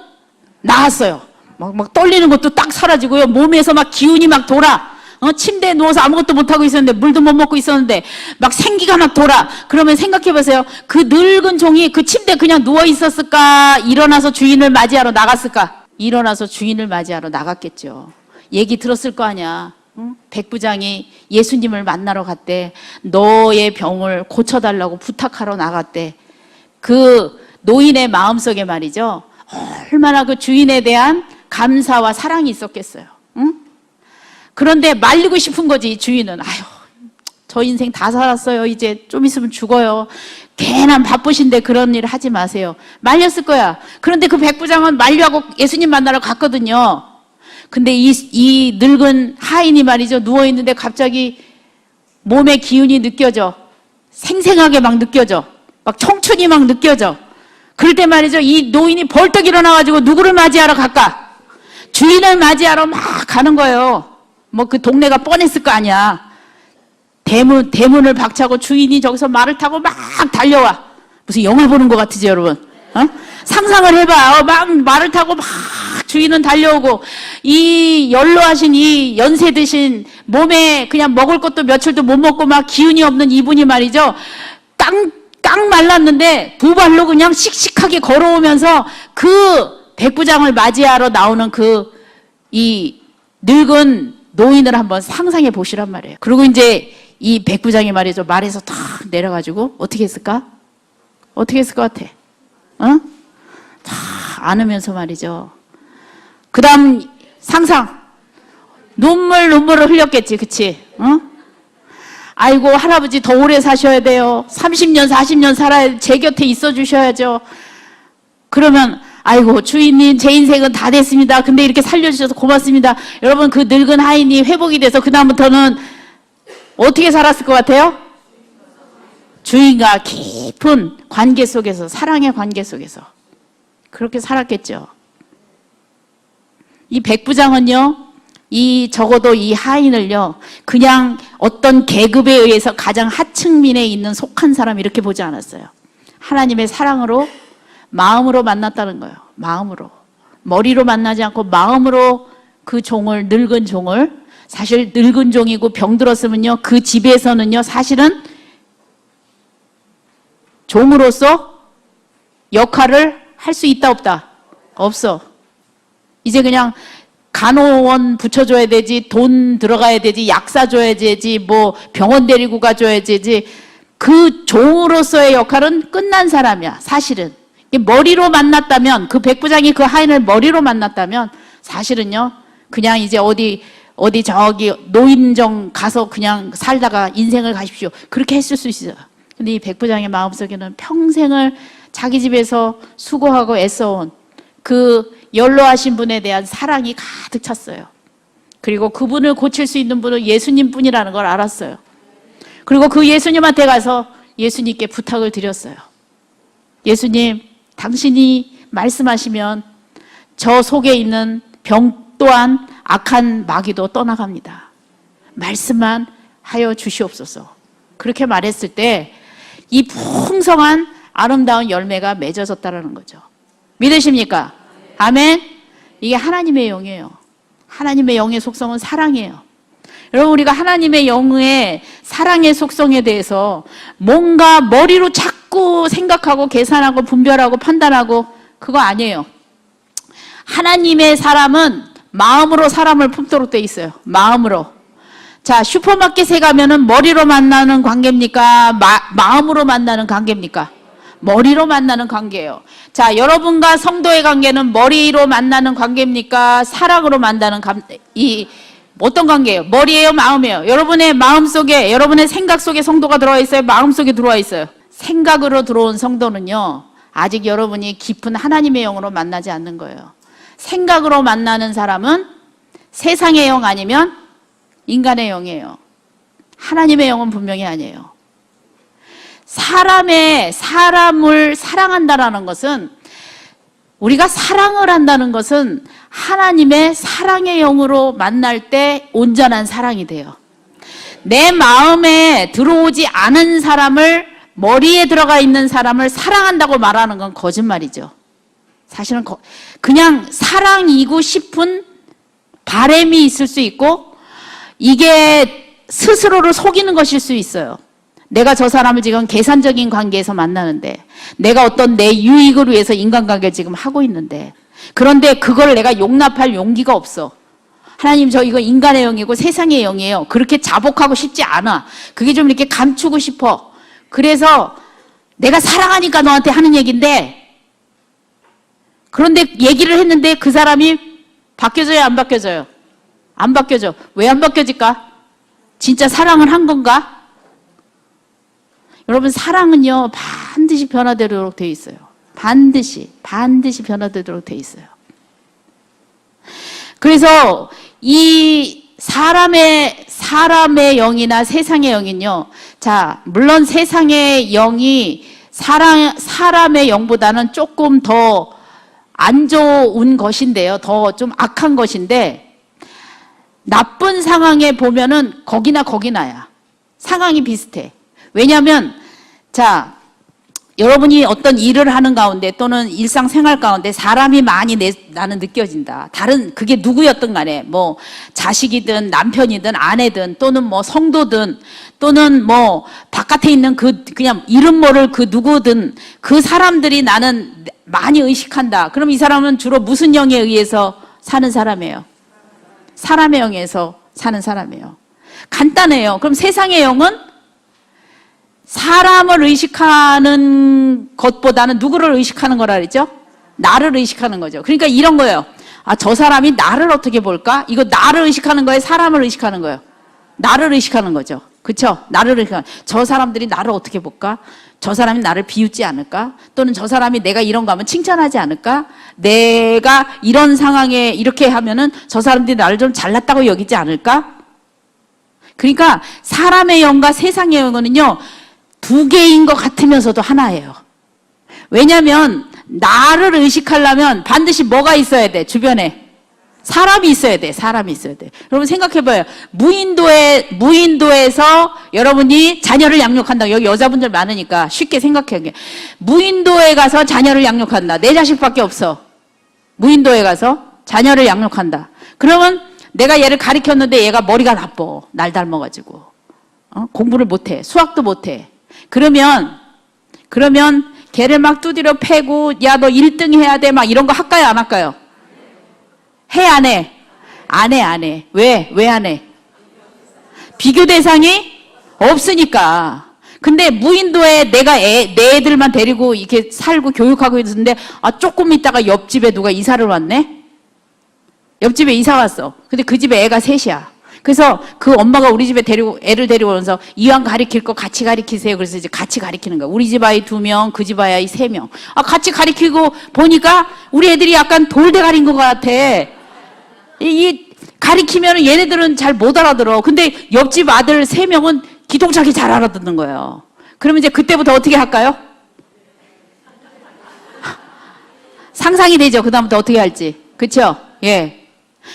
[SPEAKER 1] 나았어요. 막 떨리는 것도 딱 사라지고요. 몸에서 막 기운이 막 돌아. 침대에 누워서 아무것도 못하고 있었는데 물도 못 먹고 있었는데 막 생기가 막 돌아. 그러면 생각해 보세요. 그 늙은 종이 그 침대에 그냥 누워 있었을까? 일어나서 주인을 맞이하러 나갔을까? 일어나서 주인을 맞이하러 나갔겠죠. 얘기 들었을 거 아니야. 백부장이 예수님을 만나러 갔대. 너의 병을 고쳐달라고 부탁하러 나갔대. 그 노인의 마음속에 말이죠. 얼마나 그 주인에 대한 감사와 사랑이 있었겠어요. 응? 그런데 말리고 싶은 거지. 주인은 아유 저 인생 다 살았어요. 이제 좀 있으면 죽어요. 괜한 바쁘신데 그런 일 하지 마세요. 말렸을 거야. 그런데 그 백부장은 만류하고 예수님 만나러 갔거든요. 근데 이 늙은 하인이 말이죠. 누워있는데 갑자기 몸의 기운이 느껴져. 생생하게 막 느껴져. 막 청춘이 막 느껴져. 그럴 때 말이죠. 이 노인이 벌떡 일어나가지고 누구를 맞이하러 갈까? 주인을 맞이하러 막 가는 거예요. 뭐 그 동네가 뻔했을 거 아니야. 대문을 박차고 주인이 저기서 말을 타고 막 달려와. 무슨 영화 보는 것 같으지 여러분? 상상을 해봐. 막 말을 타고 막 주인은 달려오고 이 연로하신 이 연세 드신 몸에 그냥 먹을 것도 며칠도 못 먹고 막 기운이 없는 이분이 말이죠. 깡 말랐는데 두 발로 그냥 씩씩하게 걸어오면서 그 백부장을 맞이하러 나오는 이 늙은 노인을 한번 상상해 보시란 말이에요. 그리고 이제 이 백부장이 말이죠. 말에서 탁 내려가지고 어떻게 했을까? 어떻게 했을 것 같아? 다 안으면서 말이죠. 그 다음 상상. 눈물을 흘렸겠지. 그치? 아이고 할아버지 더 오래 사셔야 돼요. 30년 40년 살아야 제 곁에 있어 주셔야죠. 그러면 아이고 주인님 제 인생은 다 됐습니다. 근데 이렇게 살려주셔서 고맙습니다. 여러분 그 늙은 하인이 회복이 돼서 그 다음부터는 어떻게 살았을 것 같아요? 주인과 깊은 관계 속에서, 사랑의 관계 속에서 그렇게 살았겠죠. 이 백부장은요, 적어도 이 하인을요, 그냥 어떤 계급에 의해서 가장 하층민에 있는 속한 사람 이렇게 보지 않았어요. 하나님의 사랑으로, 마음으로 만났다는 거예요. 마음으로. 머리로 만나지 않고 마음으로 그 종을, 늙은 종을, 사실 늙은 종이고 병들었으면요, 그 집에서는요, 사실은 종으로서 역할을 할 수 있다, 없다? 없어. 이제 그냥 간호원 붙여줘야 되지, 돈 들어가야 되지, 약 사줘야 되지, 뭐 병원 데리고 가줘야 되지. 그 종으로서의 역할은 끝난 사람이야, 사실은. 머리로 만났다면, 그 백부장이 그 하인을 머리로 만났다면, 사실은요, 그냥 이제 어디 저기 노인정 가서 그냥 살다가 인생을 가십시오. 그렇게 했을 수 있어요. 근데 이 백부장의 마음속에는 평생을 자기 집에서 수고하고 애써온 그 연로하신 분에 대한 사랑이 가득 찼어요. 그리고 그분을 고칠 수 있는 분은 예수님 뿐이라는 걸 알았어요. 그리고 그 예수님한테 가서 예수님께 부탁을 드렸어요. 예수님, 당신이 말씀하시면 저 속에 있는 병 또한 악한 마귀도 떠나갑니다. 말씀만 하여 주시옵소서. 그렇게 말했을 때 이 풍성한 아름다운 열매가 맺어졌다는 거죠. 믿으십니까? 아멘? 이게 하나님의 영이에요. 하나님의 영의 속성은 사랑이에요. 여러분, 우리가 하나님의 영의 사랑의 속성에 대해서 뭔가 머리로 자꾸 생각하고 계산하고 분별하고 판단하고 그거 아니에요. 하나님의 사람은 마음으로 사람을 품도록 돼 있어요. 마음으로. 자, 슈퍼마켓에 가면은 머리로 만나는 관계입니까? 마음으로 만나는 관계입니까? 머리로 만나는 관계예요. 자, 여러분과 성도의 관계는 머리로 만나는 관계입니까? 사랑으로 만나는 어떤 관계예요? 머리예요? 마음이에요? 여러분의 마음 속에, 여러분의 생각 속에 성도가 들어와 있어요? 마음 속에 들어와 있어요? 생각으로 들어온 성도는요, 아직 여러분이 깊은 하나님의 영으로 만나지 않는 거예요. 생각으로 만나는 사람은 세상의 영 아니면 인간의 영이에요. 하나님의 영은 분명히 아니에요. 사람을 사랑한다라는 것은, 우리가 사랑을 한다는 것은 하나님의 사랑의 영으로 만날 때 온전한 사랑이 돼요. 내 마음에 들어오지 않은 사람을, 머리에 들어가 있는 사람을 사랑한다고 말하는 건 거짓말이죠. 사실은 그냥 사랑이고 싶은 바람이 있을 수 있고, 이게 스스로를 속이는 것일 수 있어요. 내가 저 사람을 지금 계산적인 관계에서 만나는데, 내가 어떤 내 유익을 위해서 인간관계를 지금 하고 있는데, 그런데 그걸 내가 용납할 용기가 없어. 하나님, 저 이거 인간의 영이고 세상의 영이에요. 그렇게 자복하고 싶지 않아. 그게 좀 이렇게 감추고 싶어. 그래서 내가 사랑하니까 너한테 하는 얘기인데, 그런데 얘기를 했는데 그 사람이 바뀌어져요, 안 바뀌어져요? 안 바뀌어져. 왜 안 바뀌어질까? 진짜 사랑을 한 건가? 여러분, 사랑은요, 반드시 변화되도록 돼 있어요. 반드시 변화되도록 돼 있어요. 그래서 이 사람의 영이나 세상의 영은요, 자, 물론 세상의 영이 사람의 영보다는 조금 더 안 좋은 것인데요. 더 좀 악한 것인데, 나쁜 상황에 보면은 거기나 거기나야. 상황이 비슷해. 왜냐하면, 자, 여러분이 어떤 일을 하는 가운데 또는 일상생활 가운데 사람이 많이 나는 느껴진다. 그게 누구였든 간에, 뭐, 자식이든 남편이든 아내든 또는 뭐 성도든 또는 뭐, 바깥에 있는 그냥 이름 모를 그 누구든 그 사람들이 나는 많이 의식한다. 그럼 이 사람은 주로 무슨 영에 의해서 사는 사람이에요? 사람의 영에서 사는 사람이에요. 간단해요. 그럼 세상의 영은 사람을 의식하는 것보다는 누구를 의식하는 거라 그랬죠? 나를 의식하는 거죠. 그러니까 이런 거예요. 아, 저 사람이 나를 어떻게 볼까? 이거 나를 의식하는 거예요? 사람을 의식하는 거예요? 나를 의식하는 거죠. 그렇죠? 나를 의식하는. 저 사람들이 나를 어떻게 볼까? 저 사람이 나를 비웃지 않을까? 또는 저 사람이 내가 이런 거 하면 칭찬하지 않을까? 내가 이런 상황에 이렇게 하면은 저 사람들이 나를 좀 잘났다고 여기지 않을까? 그러니까 사람의 영과 세상의 영은요, 두 개인 것 같으면서도 하나예요. 왜냐하면 나를 의식하려면 반드시 뭐가 있어야 돼? 주변에 사람이 있어야 돼. 사람이 있어야 돼. 여러분 생각해봐요. 무인도에서 여러분이 자녀를 양육한다. 여기 여자분들 많으니까 쉽게 생각해. 무인도에 가서 자녀를 양육한다. 내 자식밖에 없어. 무인도에 가서 자녀를 양육한다. 그러면 내가 얘를 가르쳤는데 얘가 머리가 나빠. 날 닮아가지고. 공부를 못해. 수학도 못해. 그러면 걔를 막 두드려 패고, 야, 너 1등 해야 돼. 막 이런 거 할까요? 안 할까요? 해, 안 해? 안 해. 왜 안 해? 비교 대상이 없으니까. 근데 무인도에 내가 내 애들만 데리고 이렇게 살고 교육하고 있는데, 아, 조금 있다가 옆집에 누가 이사를 왔네? 옆집에 이사 왔어. 근데 그 집에 애가 셋이야. 그래서 그 엄마가 우리 집에 애를 데리고 오면서 이왕 가리킬 거 같이 가리키세요. 그래서 이제 같이 가리키는 거야. 우리 집 아이 2명, 그 집 아이 3명. 아, 같이 가리키고 보니까 우리 애들이 약간 돌대가리인 것 같아. 이 가리키면 얘네들은 잘 못 알아들어. 근데 옆집 아들 3명은 기똥차게 잘 알아듣는 거예요. 그러면 이제 그때부터 어떻게 할까요? 상상이 되죠. 그다음부터 어떻게 할지. 그쵸? 예.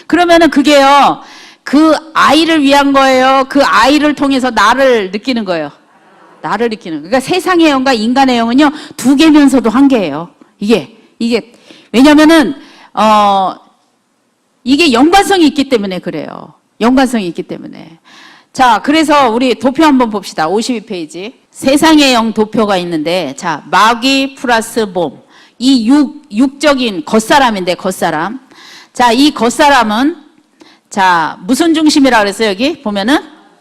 [SPEAKER 1] 그러면은 그게요, 그 아이를 위한 거예요? 그 아이를 통해서 나를 느끼는 거예요? 나를 느끼는 거예요. 그러니까 세상의 영과 인간의 영은요, 두 개면서도 한 개예요. 이게. 왜냐면은, 이게 연관성이 있기 때문에 그래요. 연관성이 있기 때문에. 자, 그래서 우리 도표 한번 봅시다. 52페이지. 세상의 영 도표가 있는데, 자, 마귀 플러스 몸. 이 육적인 겉사람인데, 겉사람. 자, 이 겉사람은, 자, 무슨 중심이라고 그랬어요, 여기? 보면은?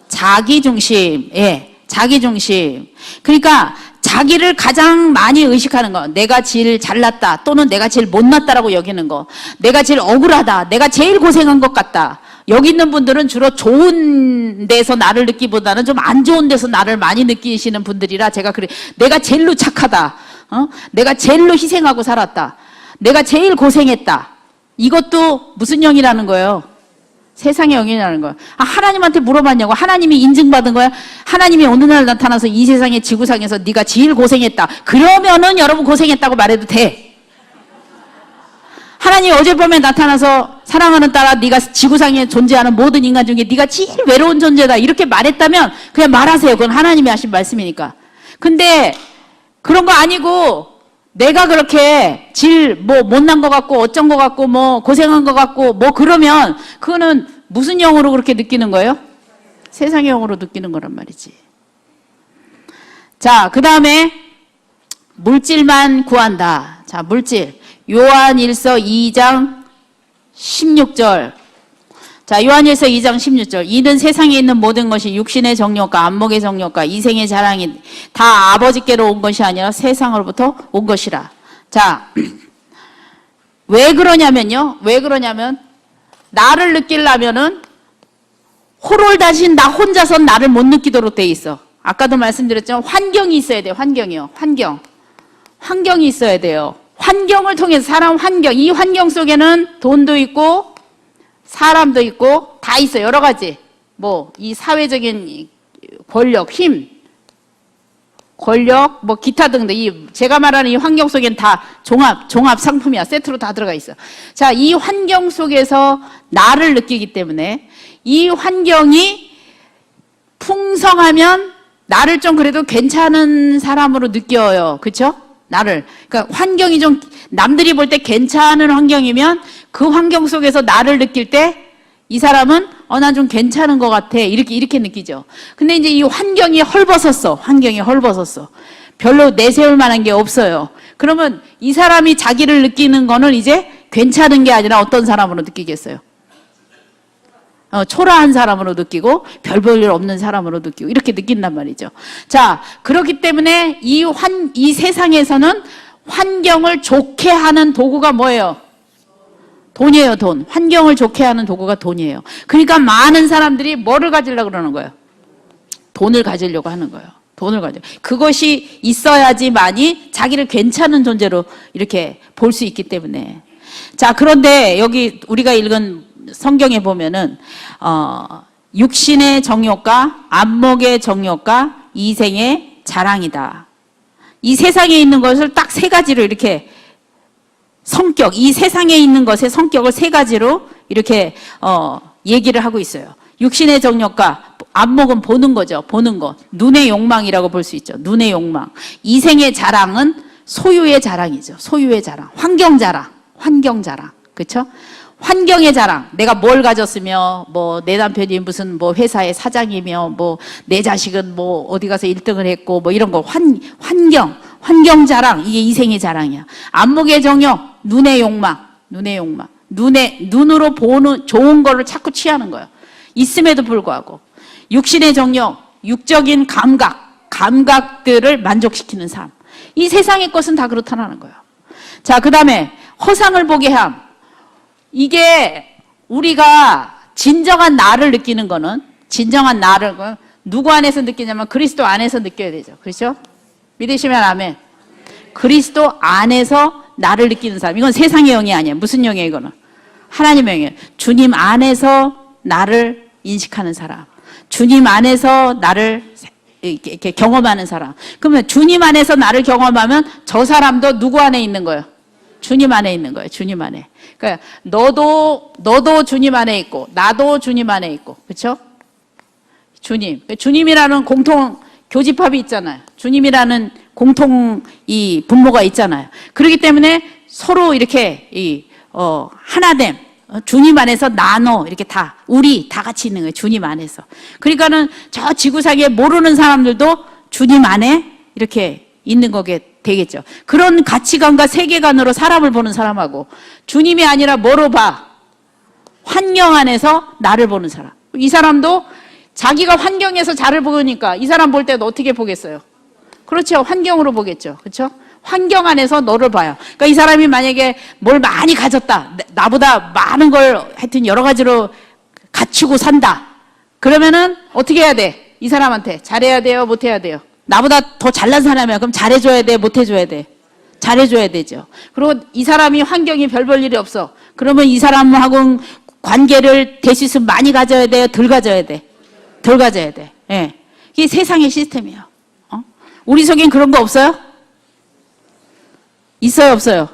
[SPEAKER 1] 자기 중심. 예, 자기 중심. 그러니까, 자기를 가장 많이 의식하는 거. 내가 제일 잘났다. 또는 내가 제일 못났다라고 여기는 거. 내가 제일 억울하다. 내가 제일 고생한 것 같다. 여기 있는 분들은 주로 좋은 데서 나를 느끼기보다는 좀 안 좋은 데서 나를 많이 느끼시는 분들이라 제가 그래. 내가 제일로 착하다. 내가 제일로 희생하고 살았다. 내가 제일 고생했다. 이것도 무슨 영이라는 거예요? 세상의 영이라는 거예요. 아, 하나님한테 물어봤냐고. 하나님이 인증받은 거야? 하나님이 어느 날 나타나서 이 세상의 지구상에서 네가 제일 고생했다. 그러면은 여러분 고생했다고 말해도 돼. 하나님이 어젯밤에 나타나서 사랑하는 딸아 네가 지구상에 존재하는 모든 인간 중에 네가 제일 외로운 존재다 이렇게 말했다면 그냥 말하세요. 그건 하나님이 하신 말씀이니까. 근데 그런 거 아니고 내가 그렇게 뭐 못난 것 같고 어쩐 것 같고 뭐 고생한 것 같고 뭐 그러면 그거는 무슨 영으로 그렇게 느끼는 거예요? 세상의 영으로 느끼는 거란 말이지. 자, 그 다음에 물질만 구한다. 자, 물질. 요한일서 2장 16절. 자, 요한일서 2장 16절. 이는 세상에 있는 모든 것이 육신의 정욕과 안목의 정욕과 이생의 자랑이 다 아버지께로 온 것이 아니라 세상으로부터 온 것이라. 자, 왜 그러냐면요. 왜 그러냐면 나를 느끼려면은 호롤다신 나 혼자선 나를 못 느끼도록 돼 있어. 아까도 말씀드렸지만 환경이 있어야 돼요. 환경이요. 환경이 있어야 돼요. 환경을 통해서 사람 환경, 이 환경 속에는 돈도 있고 사람도 있고 다 있어요. 여러 가지. 뭐 이 사회적인 권력, 힘, 권력, 뭐 기타 등등 이 제가 말하는 이 환경 속엔 다 종합 상품이야. 세트로 다 들어가 있어. 자, 이 환경 속에서 나를 느끼기 때문에 이 환경이 풍성하면 나를 좀 그래도 괜찮은 사람으로 느껴요. 그렇죠? 나를. 그러니까 환경이 좀 남들이 볼 때 괜찮은 환경이면 그 환경 속에서 나를 느낄 때 이 사람은 난 좀 괜찮은 것 같아. 이렇게 느끼죠. 근데 이제 이 환경이 헐벗었어. 별로 내세울 만한 게 없어요. 그러면 이 사람이 자기를 느끼는 거는 이제 괜찮은 게 아니라 어떤 사람으로 느끼겠어요? 초라한 사람으로 느끼고 별 볼 일 없는 사람으로 느끼고 이렇게 느낀단 말이죠. 자, 그렇기 때문에 이 세상에서는 환경을 좋게 하는 도구가 뭐예요? 돈이에요, 돈. 환경을 좋게 하는 도구가 돈이에요. 그러니까 많은 사람들이 뭐를 가지려고 그러는 거예요? 돈을 가지려고 하는 거예요. 그것이 있어야지만이 자기를 괜찮은 존재로 이렇게 볼 수 있기 때문에. 자, 그런데 여기 우리가 읽은 성경에 보면은 육신의 정욕과 안목의 정욕과 이생의 자랑이다. 이 세상에 있는 것을 딱 세 가지로 이렇게 이 세상에 있는 것의 성격을 세 가지로 이렇게 얘기를 하고 있어요. 육신의 정욕과 안목은 보는 거죠. 보는 것. 눈의 욕망이라고 볼 수 있죠. 눈의 욕망. 이생의 자랑은 소유의 자랑이죠. 소유의 자랑. 환경 자랑. 그렇죠? 환경의 자랑. 내가 뭘 가졌으며 뭐 내 남편이 무슨 뭐 회사의 사장이며 뭐 내 자식은 뭐 어디 가서 1등을 했고 뭐 이런 거 환경 자랑. 이게 이생의 자랑이야. 안목의 정욕, 눈의 욕망. 눈으로 보는 좋은 거를 자꾸 취하는 거예요. 있음에도 불구하고 육신의 정욕, 육적인 감각들을 만족시키는 삶. 이 세상의 것은 다 그렇다는 거예요. 자, 그다음에 허상을 보게 함. 이게 우리가 진정한 나를 느끼는 거는 진정한 나를 누구 안에서 느끼냐면 그리스도 안에서 느껴야 되죠. 그렇죠? 믿으시면 아멘. 그리스도 안에서 나를 느끼는 사람. 이건 세상의 영이 아니에요. 무슨 영이에요, 이거는? 하나님의 영이에요. 주님 안에서 나를 인식하는 사람. 주님 안에서 나를 이렇게 경험하는 사람. 그러면 주님 안에서 나를 경험하면 저 사람도 누구 안에 있는 거예요? 주님 안에 있는 거예요. 주님 안에. 그러니까 너도 주님 안에 있고 나도 주님 안에 있고. 그렇죠? 주님이라는 공통 교집합이 있잖아요. 주님이라는 공통 이 분모가 있잖아요. 그렇기 때문에 서로 이렇게 하나됨. 주님 안에서 나눠 이렇게 우리 다 같이 있는 거예요. 주님 안에서. 그러니까는 저 지구상에 모르는 사람들도 주님 안에 이렇게 있는 거게 되겠죠. 그런 가치관과 세계관으로 사람을 보는 사람하고 주님이 아니라 뭐로 봐? 환경 안에서 나를 보는 사람. 이 사람도 자기가 환경에서 자를 보니까 이 사람 볼 때도 어떻게 보겠어요? 그렇죠. 환경으로 보겠죠. 그렇죠? 환경 안에서 너를 봐요. 그러니까 이 사람이 만약에 뭘 많이 가졌다. 나보다 많은 걸 하여튼 여러 가지로 갖추고 산다. 그러면은 어떻게 해야 돼? 이 사람한테 잘해야 돼요? 못해야 돼요? 나보다 더 잘난 사람이야. 그럼 잘해줘야 돼? 못해줘야 돼? 잘해줘야 되죠. 그리고 이 사람이 환경이 별 볼 일이 없어. 그러면 이 사람하고 관계를 될 수 있으면 많이 가져야 돼요? 덜 가져야 돼? 덜 가져야 돼. 예. 이게 세상의 시스템이에요. 우리 속엔 그런 거 없어요? 있어요, 없어요?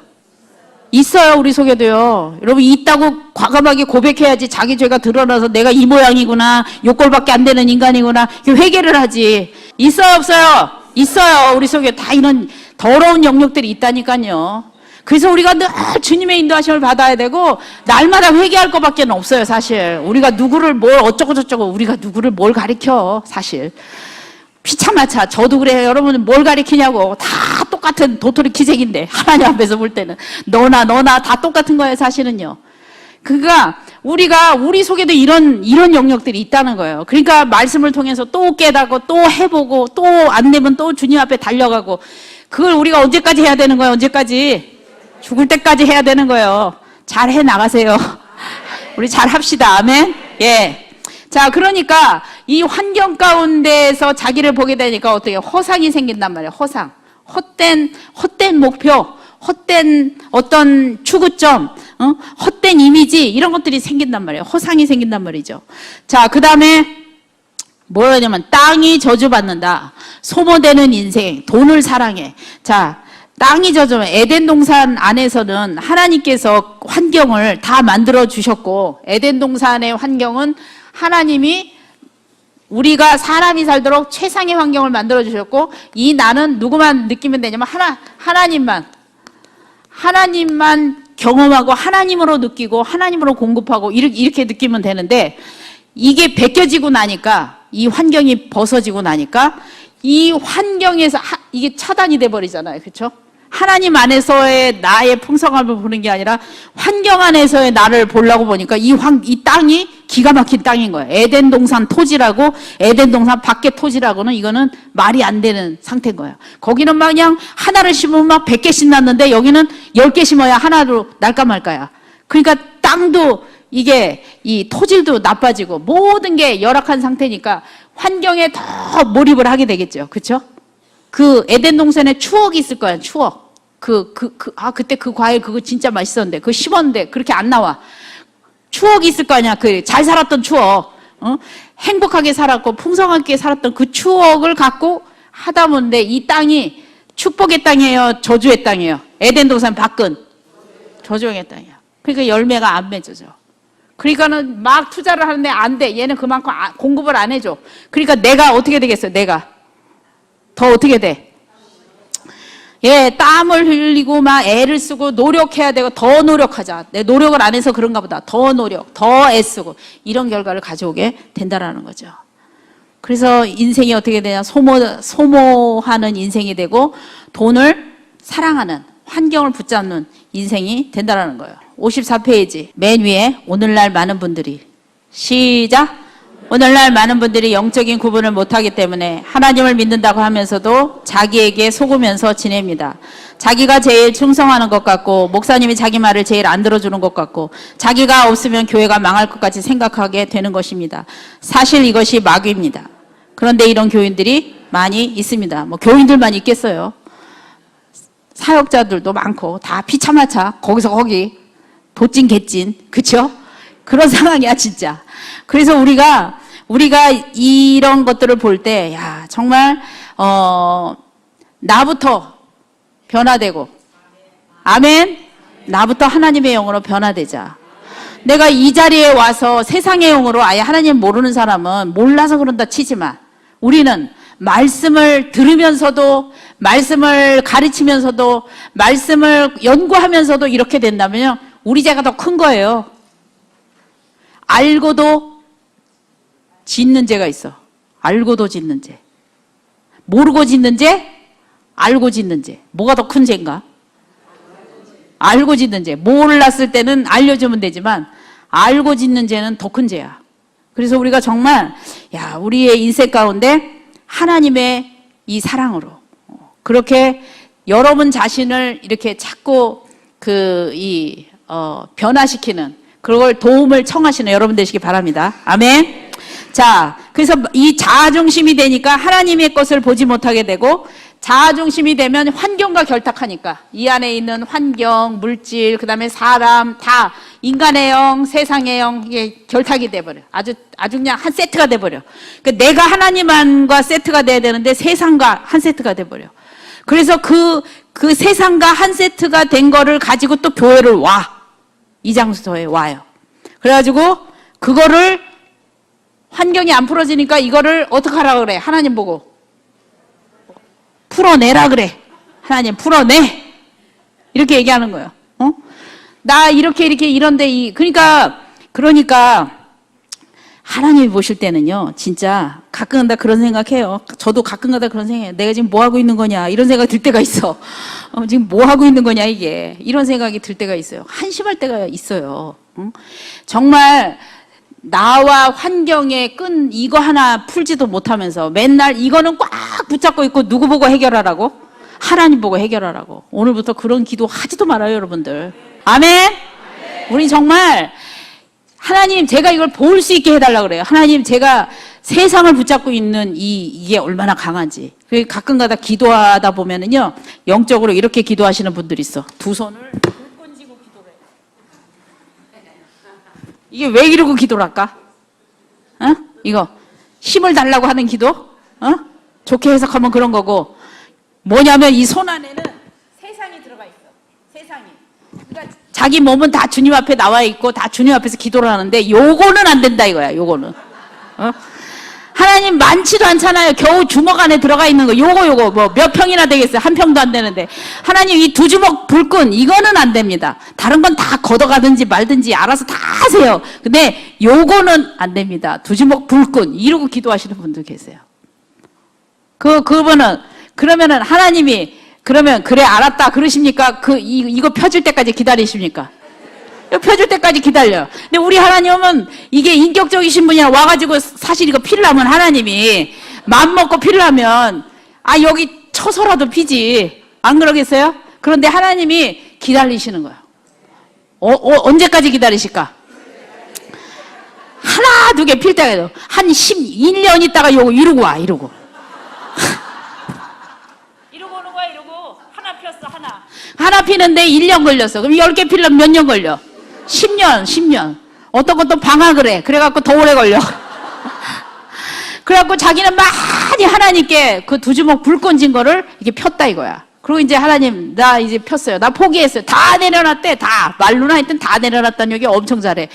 [SPEAKER 1] 있어요, 우리 속에도요. 여러분, 있다고 과감하게 고백해야지 자기 죄가 드러나서 내가 이 모양이구나, 요꼴밖에 안 되는 인간이구나, 회개를 하지. 있어요, 없어요? 있어요. 우리 속에 다 이런 더러운 영역들이 있다니까요. 그래서 우리가 늘 주님의 인도하심을 받아야 되고, 날마다 회개할 것밖에 없어요, 사실. 우리가 누구를 뭘 어쩌고저쩌고, 우리가 누구를 뭘 가리켜, 사실. 피차마차 저도 그래요. 여러분은 뭘 가리키냐고. 다 똑같은 도토리 키재기인데 하나님 앞에서 볼 때는 너나 다 똑같은 거예요, 사실은요. 그러니까 우리가 우리 속에도 이런 영역들이 있다는 거예요. 그러니까 말씀을 통해서 또 깨닫고 또 해보고 또 안 되면 또 주님 앞에 달려가고, 그걸 우리가 언제까지 해야 되는 거예요? 언제까지? 죽을 때까지 해야 되는 거예요. 잘 해 나가세요. 우리 잘 합시다. 아멘. 예. 자, 그러니까 이 환경 가운데에서 자기를 보게 되니까 어떻게 허상이 생긴단 말이에요. 허상. 헛된 목표, 헛된 어떤 추구점, 헛된 이미지, 이런 것들이 생긴단 말이에요. 허상이 생긴단 말이죠. 자, 그 다음에 뭐라 하냐면 땅이 저주받는다. 소모되는 인생, 돈을 사랑해. 자, 땅이 저주면 에덴 동산 안에서는 하나님께서 환경을 다 만들어 주셨고, 에덴 동산의 환경은 하나님이 우리가 사람이 살도록 최상의 환경을 만들어 주셨고, 이 나는 누구만 느끼면 되냐면 하나님만 경험하고 하나님으로 느끼고 하나님으로 공급하고 이렇게 느끼면 되는데, 이게 벗겨지고 나니까, 이 환경이 벗어지고 나니까 이 환경에서 이게 차단이 돼 버리잖아요. 그렇죠? 하나님 안에서의 나의 풍성함을 보는 게 아니라 환경 안에서의 나를 보려고 보니까 이 땅이 기가 막힌 땅인 거예요. 에덴 동산 토지라고, 에덴 동산 밖의 토지라고는 이거는 말이 안 되는 상태인 거예요. 거기는 막 그냥 하나를 심으면 막 100개씩 났는데 여기는 10개 심어야 하나로 날까 말까야. 그러니까 땅도 이게 이 토질도 나빠지고 모든 게 열악한 상태니까 환경에 더 몰입을 하게 되겠죠. 그렇죠? 그 에덴 동산에 추억이 있을 거야, 추억. 그때 그 과일 그거 진짜 맛있었는데, 그거 씹었는데 그렇게 안 나와. 추억이 있을 거 아니야. 잘 살았던 추억. 행복하게 살았고 풍성하게 살았던 그 추억을 갖고 하다 보는데, 이 땅이 축복의 땅이에요, 저주의 땅이에요? 에덴 동산 밖은 저주의 땅이야. 그러니까 열매가 안 맺어져. 그러니까는 막 투자를 하는데 안 돼. 얘는 그만큼 공급을 안 해줘. 그러니까 내가 어떻게 되겠어요? 내가 더 어떻게 돼? 예, 땀을 흘리고 막 애를 쓰고 노력해야 되고, 더 노력하자. 내 노력을 안 해서 그런가 보다. 더 노력, 더 애쓰고, 이런 결과를 가져오게 된다라는 거죠. 그래서 인생이 어떻게 되냐? 소모하는 인생이 되고, 돈을 사랑하는, 환경을 붙잡는 인생이 된다라는 거예요. 54페이지 맨 위에 오늘날 많은 분들이, 시작. 오늘날 많은 분들이 영적인 구분을 못하기 때문에 하나님을 믿는다고 하면서도 자기에게 속으면서 지냅니다. 자기가 제일 충성하는 것 같고, 목사님이 자기 말을 제일 안 들어주는 것 같고, 자기가 없으면 교회가 망할 것 같이 생각하게 되는 것입니다. 사실 이것이 마귀입니다. 그런데 이런 교인들이 많이 있습니다. 뭐 교인들만 있겠어요. 사역자들도 많고 다 피차마차 거기서 거기 도찐 개찐, 그렇죠? 그런 상황이야 진짜. 그래서 우리가 이런 것들을 볼 때, 야, 정말 나부터 변화되고, 아멘. 나부터 하나님의 영으로 변화되자. 내가 이 자리에 와서 세상의 영으로 아예 하나님 모르는 사람은 몰라서 그런다 치지만, 우리는 말씀을 들으면서도, 말씀을 가르치면서도, 말씀을 연구하면서도 이렇게 된다면요, 우리 죄가 더 큰 거예요. 알고도 짓는 죄가 있어. 알고도 짓는 죄. 모르고 짓는 죄, 알고 짓는 죄. 뭐가 더 큰 죄인가? 알고 짓는 죄. 몰랐을 때는 알려주면 되지만 알고 짓는 죄는 더 큰 죄야. 그래서 우리가 정말 우리의 인생 가운데 하나님의 이 사랑으로 그렇게 여러분 자신을 이렇게 자꾸 변화시키는, 그걸 도움을 청하시는 여러분 되시기 바랍니다. 아멘. 자, 그래서 이 자아중심이 되니까 하나님의 것을 보지 못하게 되고, 자아중심이 되면 환경과 결탁하니까 이 안에 있는 환경, 물질, 그 다음에 사람 다 인간의 영, 세상의 영, 이게 결탁이 돼버려. 아주 그냥 한 세트가 돼버려. 그러니까 내가 하나님과 세트가 돼야 되는데 세상과 한 세트가 돼버려. 그래서 그 세상과 한 세트가 된 거를 가지고 또 교회를 와. 이 장소에 와요. 그래가지고 그거를 환경이 안 풀어지니까 이거를 어떻게 하라 그래? 하나님 보고. 풀어내라 그래. 하나님 풀어내. 이렇게 얘기하는 거예요. 나 이렇게 이런데 그러니까 하나님이 보실 때는요, 진짜 가끔가다 그런 생각해요. 저도 가끔가다 그런 생각해요. 내가 지금 뭐 하고 있는 거냐 이런 생각이 들 때가 있어. 지금 뭐 하고 있는 거냐 이게 이런 생각이 들 때가 있어요. 한심할 때가 있어요. 정말 나와 환경의 끈 이거 하나 풀지도 못하면서 맨날 이거는 꽉 붙잡고 있고 누구 보고 해결하라고? 하나님 보고 해결하라고. 오늘부터 그런 기도 하지도 말아요, 여러분들. 아멘? 우리 정말 하나님 제가 이걸 볼 수 있게 해달라 그래요. 하나님 제가 세상을 붙잡고 있는 이게 얼마나 강한지. 가끔가다 기도하다 보면은요, 영적으로 이렇게 기도하시는 분들이 있어. 두 손을 불끈 쥐고 기도를 해. 이게 왜 이러고 기도를 할까? 이거 힘을 달라고 하는 기도? 좋게 해석하면 그런 거고, 뭐냐면 이 손 안에는 세상이 들어가 있어. 세상이. 그러니까 자기 몸은 다 주님 앞에 나와 있고 다 주님 앞에서 기도를 하는데 요거는 안 된다 이거야. 요거는. 하나님 많지도 않잖아요. 겨우 주먹 안에 들어가 있는 거. 요거 뭐 몇 평이나 되겠어요. 한 평도 안 되는데. 하나님 이 두 주먹 불끈 이거는 안 됩니다. 다른 건 다 걷어가든지 말든지 알아서 다 하세요. 근데 요거는 안 됩니다. 두 주먹 불끈 이러고 기도하시는 분도 계세요. 그분은 그러면은 하나님이 그러면 그래 알았다 그러십니까? 이거 펴줄 때까지 기다리십니까? 펴줄 때까지 기다려. 근데 우리 하나님은 이게 인격적이신 분이야. 와가지고 사실 이거 피려면 하나님이 마음 먹고 피려면 여기 쳐서라도 피지. 안 그러겠어요? 그런데 하나님이 기다리시는 거야. 언제까지 기다리실까? 하나 두 개 필 때가 한 1년 있다가 요거 이러고 와 이러고. 이러고 오는 거야 이러고. 하나 폈어 하나 피는데 1년 걸렸어. 그럼 10개 피려면 몇 년 걸려? 10년. 어떤 것도 방학을 해. 그래갖고 더 오래 걸려. 그래갖고 자기는 많이 하나님께 그 두 주먹 불 건진 거를 이렇게 폈다 이거야. 그리고 이제 하나님, 나 이제 폈어요. 나 포기했어요. 다 내려놨대. 다. 말로나 하여튼 다 내려놨다는 얘기 엄청 잘해.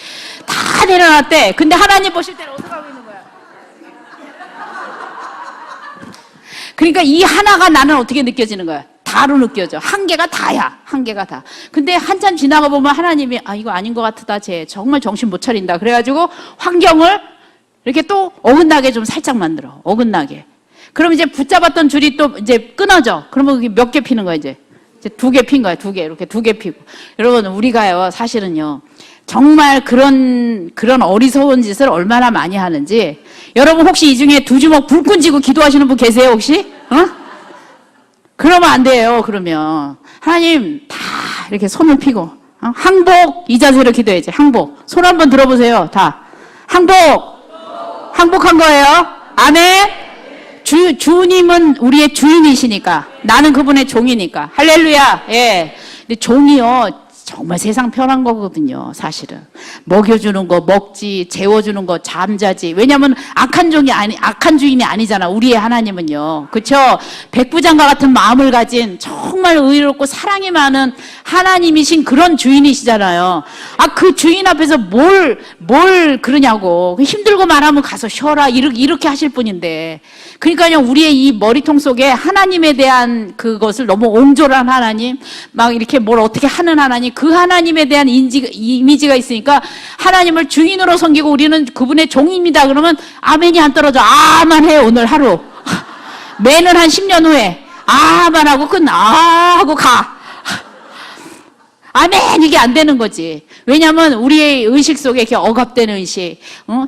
[SPEAKER 1] 다 내려놨대. 근데 하나님 보실 때는 어떻게 하고 있는 거야? 그러니까 이 하나가 나는 어떻게 느껴지는 거야? 다로 느껴져. 한계가 다야. 한계가 다. 근데 한참 지나가 보면 하나님이 이거 아닌 것 같다. 쟤 정말 정신 못 차린다. 그래가지고 환경을 이렇게 또 어긋나게 좀 살짝 만들어. 어긋나게. 그럼 이제 붙잡았던 줄이 또 이제 끊어져. 그러면 몇 개 피는 거야 이제 2개 핀 거야. 2개. 이렇게 2개 피고. 여러분 우리가요 사실은요 정말 그런 어리석은 짓을 얼마나 많이 하는지. 여러분 혹시 이 중에 두 주먹 불끈 쥐고 기도하시는 분 계세요 혹시? 그러면 안 돼요. 그러면 하나님 다 이렇게 손을 펴고 항복 이 자세로 기도해야지. 항복. 손 한번 들어보세요. 다 항복한 거예요. 아멘. 주님은 우리의 주인이시니까 나는 그분의 종이니까 할렐루야. 예. 근데 종이요 정말 세상 편한 거거든요. 사실은 먹여주는 거 먹지, 재워주는 거 잠자지. 왜냐하면 악한 주인이 아니잖아. 우리의 하나님은요, 그렇죠? 백부장과 같은 마음을 가진 정말 의롭고 사랑이 많은 하나님이신 그런 주인이시잖아요. 그 주인 앞에서 뭘 그러냐고. 힘들고 말하면 가서 쉬어라 이렇게 하실 분인데. 그러니까요 우리의 이 머리통 속에 하나님에 대한 그것을 너무 옹졸한 하나님, 막 이렇게 뭘 어떻게 하는 하나님, 그 하나님에 대한 이미지가 있으니까 하나님을 주인으로 섬기고 우리는 그분의 종입니다. 그러면 아멘이 안 떨어져. 아만 해 오늘 하루. 매는 한 10년 후에 아만 하고 하고 가. 아멘 이게 안 되는 거지. 왜냐하면 우리의 의식 속에 이렇게 억압되는 의식,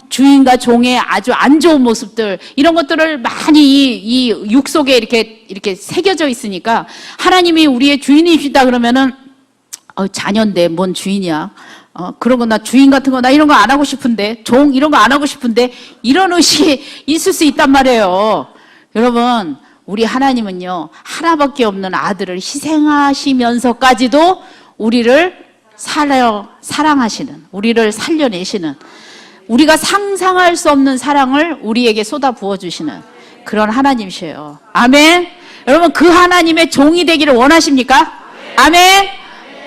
[SPEAKER 1] 주인과 종의 아주 안 좋은 모습들 이런 것들을 많이 이 육 속에 이렇게 새겨져 있으니까 하나님이 우리의 주인이시다 그러면은 자녀인데 뭔 주인이야? 그런 거 나 주인 같은 거 나 이런 거 안 하고 싶은데 종 이런 거 안 하고 싶은데 이런 의식이 있을 수 있단 말이에요. 여러분 우리 하나님은요 하나밖에 없는 아들을 희생하시면서까지도 우리를 사랑하시는, 우리를 살려내시는, 우리가 상상할 수 없는 사랑을 우리에게 쏟아 부어주시는 그런 하나님이세요. 아멘. 여러분 그 하나님의 종이 되기를 원하십니까? 아멘.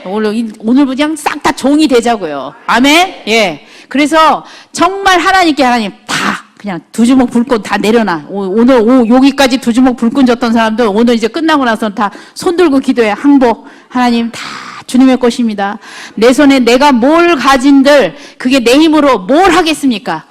[SPEAKER 1] 오늘 그냥 싹 다 종이 되자고요. 아멘. 예. 그래서 정말 하나님께 하나님 다 그냥 두 주먹 불꽃 다 내려놔. 오늘 여기까지 두 주먹 불꽃 줬던 사람들 오늘 이제 끝나고 나서 다 손 들고 기도해. 항복. 하나님 다 주님의 것입니다. 내 손에 내가 뭘 가진들 그게 내 힘으로 뭘 하겠습니까?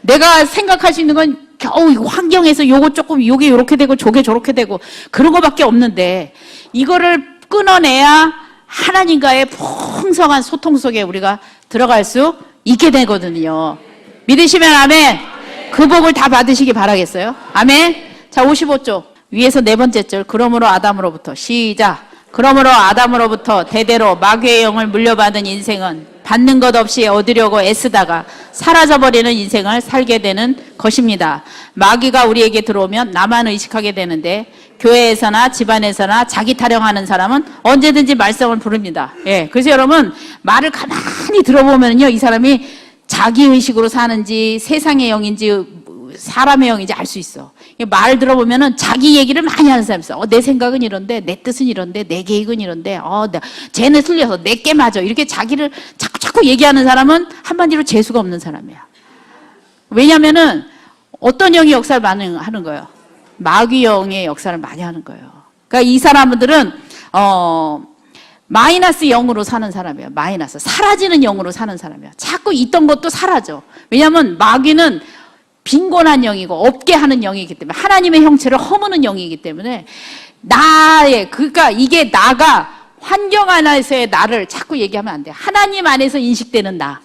[SPEAKER 1] 내가 생각할 수 있는 건 겨우 환경에서 요거 조금 요게 요렇게 되고 저게 저렇게 되고 그런 거밖에 없는데 이거를 끊어내야 하나님과의 풍성한 소통 속에 우리가 들어갈 수 있게 되거든요. 믿으시면 아멘. 그 복을 다 받으시기 바라겠어요. 아멘. 자, 55쪽 위에서 네 번째 절. 그러므로 아담으로부터 시작. 그러므로 아담으로부터 대대로 마귀의 영을 물려받은 인생은 받는 것 없이 얻으려고 애쓰다가 사라져버리는 인생을 살게 되는 것입니다. 마귀가 우리에게 들어오면 나만 의식하게 되는데 교회에서나 집안에서나 자기 타령하는 사람은 언제든지 말썽을 부릅니다. 예, 그래서 여러분 말을 가만히 들어보면요, 이 사람이 자기 의식으로 사는지 세상의 영인지 사람의 영인지 알 수 있어. 말 들어보면은 자기 얘기를 많이 하는 사람이 있어. 내 생각은 이런데, 내 뜻은 이런데, 내 계획은 이런데, 쟤는 틀려서 내게 맞아. 이렇게 자기를 자꾸 얘기하는 사람은 한마디로 재수가 없는 사람이야. 왜냐면은 어떤 영이 역사를 많이 하는 거예요? 마귀 영의 역사를 많이 하는 거예요. 그러니까 이 사람들은 마이너스 영으로 사는 사람이에요. 마이너스. 사라지는 영으로 사는 사람이에요. 자꾸 있던 것도 사라져. 왜냐하면 마귀는 빈곤한 영이고 없게 하는 영이기 때문에 하나님의 형체를 허무는 영이기 때문에 그러니까 이게 나가 환경 안에서의 나를 자꾸 얘기하면 안 돼요. 하나님 안에서 인식되는 나.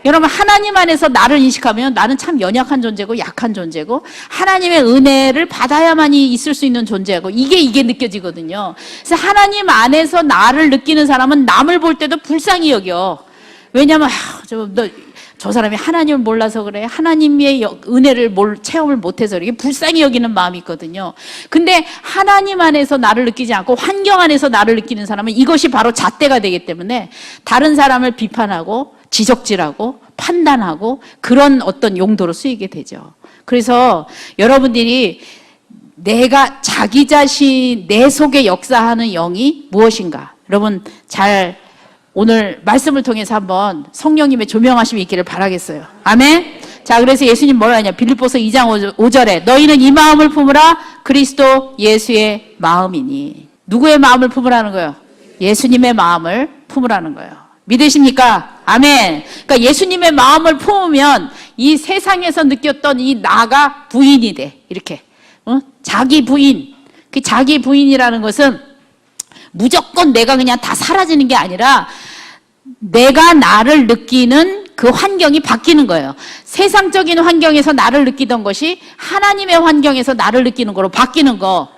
[SPEAKER 1] 여러분 하나님 안에서 나를 인식하면 나는 참 연약한 존재고 약한 존재고 하나님의 은혜를 받아야만이 있을 수 있는 존재고 이게 느껴지거든요. 그래서 하나님 안에서 나를 느끼는 사람은 남을 볼 때도 불쌍히 여겨. 왜냐하면 저 사람이 하나님을 몰라서 그래. 하나님의 은혜를 체험을 못해서 이렇게 불쌍히 여기는 마음이 있거든요. 근데 하나님 안에서 나를 느끼지 않고 환경 안에서 나를 느끼는 사람은 이것이 바로 잣대가 되기 때문에 다른 사람을 비판하고 지적질하고 판단하고 그런 어떤 용도로 쓰이게 되죠. 그래서 여러분들이 내가 자기 자신 내 속에 역사하는 영이 무엇인가 여러분 잘 오늘 말씀을 통해서 한번 성령님의 조명하심이 있기를 바라겠어요. 아멘. 자, 그래서 예수님 뭐라 하냐? 빌립보서 2장 5절에 너희는 이 마음을 품으라 그리스도 예수의 마음이니. 누구의 마음을 품으라는 거예요? 예수님의 마음을 품으라는 거예요. 믿으십니까? 아멘. 그러니까 예수님의 마음을 품으면 이 세상에서 느꼈던 이 나가 부인이 돼. 이렇게. 자기 부인. 그 자기 부인이라는 것은 무조건 내가 그냥 다 사라지는 게 아니라 내가 나를 느끼는 그 환경이 바뀌는 거예요. 세상적인 환경에서 나를 느끼던 것이 하나님의 환경에서 나를 느끼는 거로 바뀌는 거.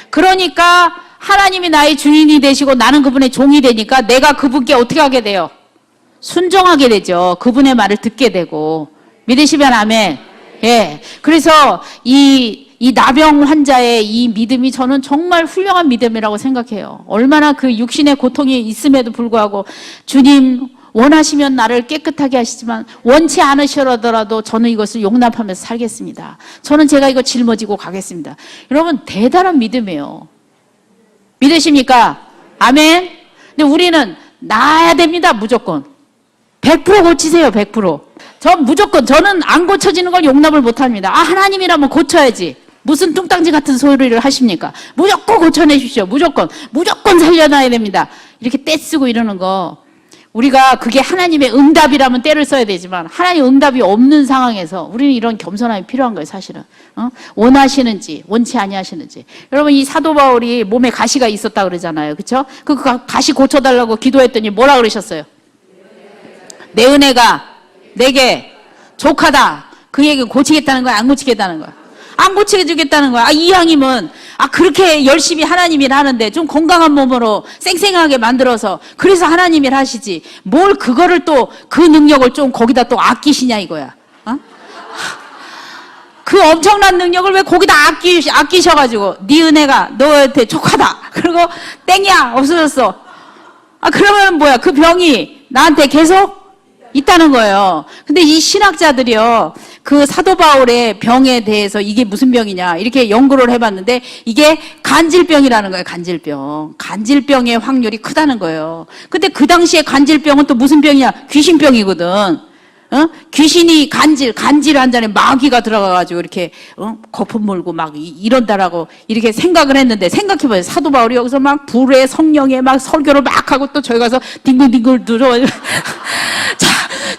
[SPEAKER 1] 그러니까 하나님이 나의 주인이 되시고 나는 그분의 종이 되니까 내가 그분께 어떻게 하게 돼요? 순종하게 되죠. 그분의 말을 듣게 되고. 믿으시면 아멘. 예. 그래서 이 나병 환자의 이 믿음이 저는 정말 훌륭한 믿음이라고 생각해요. 얼마나 그 육신의 고통이 있음에도 불구하고 주님 원하시면 나를 깨끗하게 하시지만 원치 않으시더라도 저는 이것을 용납하면서 살겠습니다. 저는 제가 이거 짊어지고 가겠습니다. 여러분 대단한 믿음이에요. 믿으십니까? 아멘. 근데 우리는 나아야 됩니다. 무조건 100% 고치세요. 100%. 저는 안 고쳐지는 걸 용납을 못합니다. 하나님이라면 고쳐야지. 무슨 뚱땅지 같은 소리를 하십니까? 무조건 고쳐내십시오. 무조건 살려놔야 됩니다. 이렇게 떼쓰고 이러는 거 우리가 그게 하나님의 응답이라면 떼를 써야 되지만 하나님의 응답이 없는 상황에서 우리는 이런 겸손함이 필요한 거예요. 사실은 원하시는지 원치 아니하시는지. 여러분 이 사도 바울이 몸에 가시가 있었다 그러잖아요. 그렇죠? 그 가시 고쳐달라고 기도했더니 뭐라 그러셨어요? 내 은혜가 내게 족하다. 그 얘기 고치겠다는 거야? 안 고치겠다는 거야? 안 고치게 주겠다는 거야. 이왕이면 그렇게 열심히 하나님 일 하는데 좀 건강한 몸으로 쌩쌩하게 만들어서 그래서 하나님 일 하시지. 뭘 그거를 또 그 능력을 좀 거기다 또 아끼시냐 이거야. 그 엄청난 능력을 왜 거기다 아끼셔가지고 네 은혜가 너한테 족하다. 그리고 땡이야 없어졌어. 그러면 뭐야? 그 병이 나한테 계속 있다는 거예요. 근데 이 신학자들이요, 그 사도 바울의 병에 대해서 이게 무슨 병이냐, 이렇게 연구를 해봤는데, 이게 간질병이라는 거예요, 간질병. 간질병의 확률이 크다는 거예요. 근데 그 당시에 간질병은 또 무슨 병이냐? 귀신병이거든. 귀신이 간질 한 잔에 마귀가 들어가가지고 이렇게, 거품 물고 막 이런다라고 이렇게 생각을 했는데, 생각해봐요. 사도 바울이 여기서 막 불의 성령에 막 설교를 막 하고 또 저기 가서 뒹굴뒹굴 들어.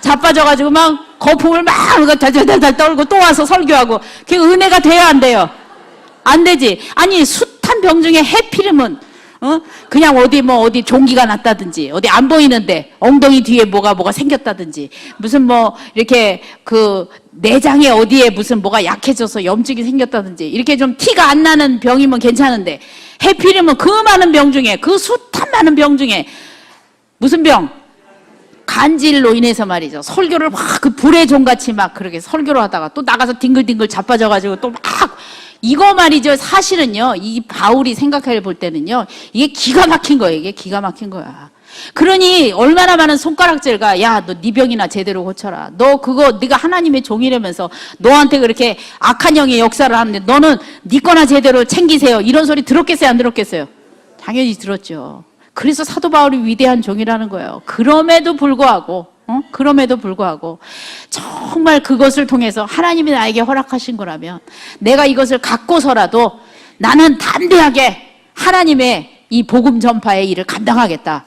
[SPEAKER 1] 자빠져가지고 막 거품을 막 달달달 떨고 또 와서 설교하고. 그게 은혜가 돼야 안 돼요? 안 되지. 아니, 숱한 병 중에 해피름은 그냥 어디 종기가 났다든지, 어디 안 보이는데 엉덩이 뒤에 뭐가 생겼다든지, 무슨 이렇게 그 내장에 어디에 무슨 뭐가 약해져서 염증이 생겼다든지, 이렇게 좀 티가 안 나는 병이면 괜찮은데, 해피름은 그 많은 병 중에, 그 숱한 많은 병 중에 무슨 병? 간질로 인해서 말이죠. 설교를 막 그 불의 종같이 막 그렇게 설교를 하다가 또 나가서 뒹글뒹글 자빠져가지고 또 막, 이거 말이죠. 사실은요, 이 바울이 생각해 볼 때는요, 이게 기가 막힌 거예요. 이게 기가 막힌 거야. 그러니 얼마나 많은 손가락질과, 야, 너 네 병이나 제대로 고쳐라. 너 그거 네가 하나님의 종이라면서 너한테 그렇게 악한 영의 역사를 하는데 너는 네 거나 제대로 챙기세요. 이런 소리 들었겠어요, 안 들었겠어요? 당연히 들었죠. 그래서 사도 바울이 위대한 종이라는 거예요. 그럼에도 불구하고 정말 그것을 통해서 하나님이 나에게 허락하신 거라면 내가 이것을 갖고서라도 나는 담대하게 하나님의 이 복음 전파의 일을 감당하겠다.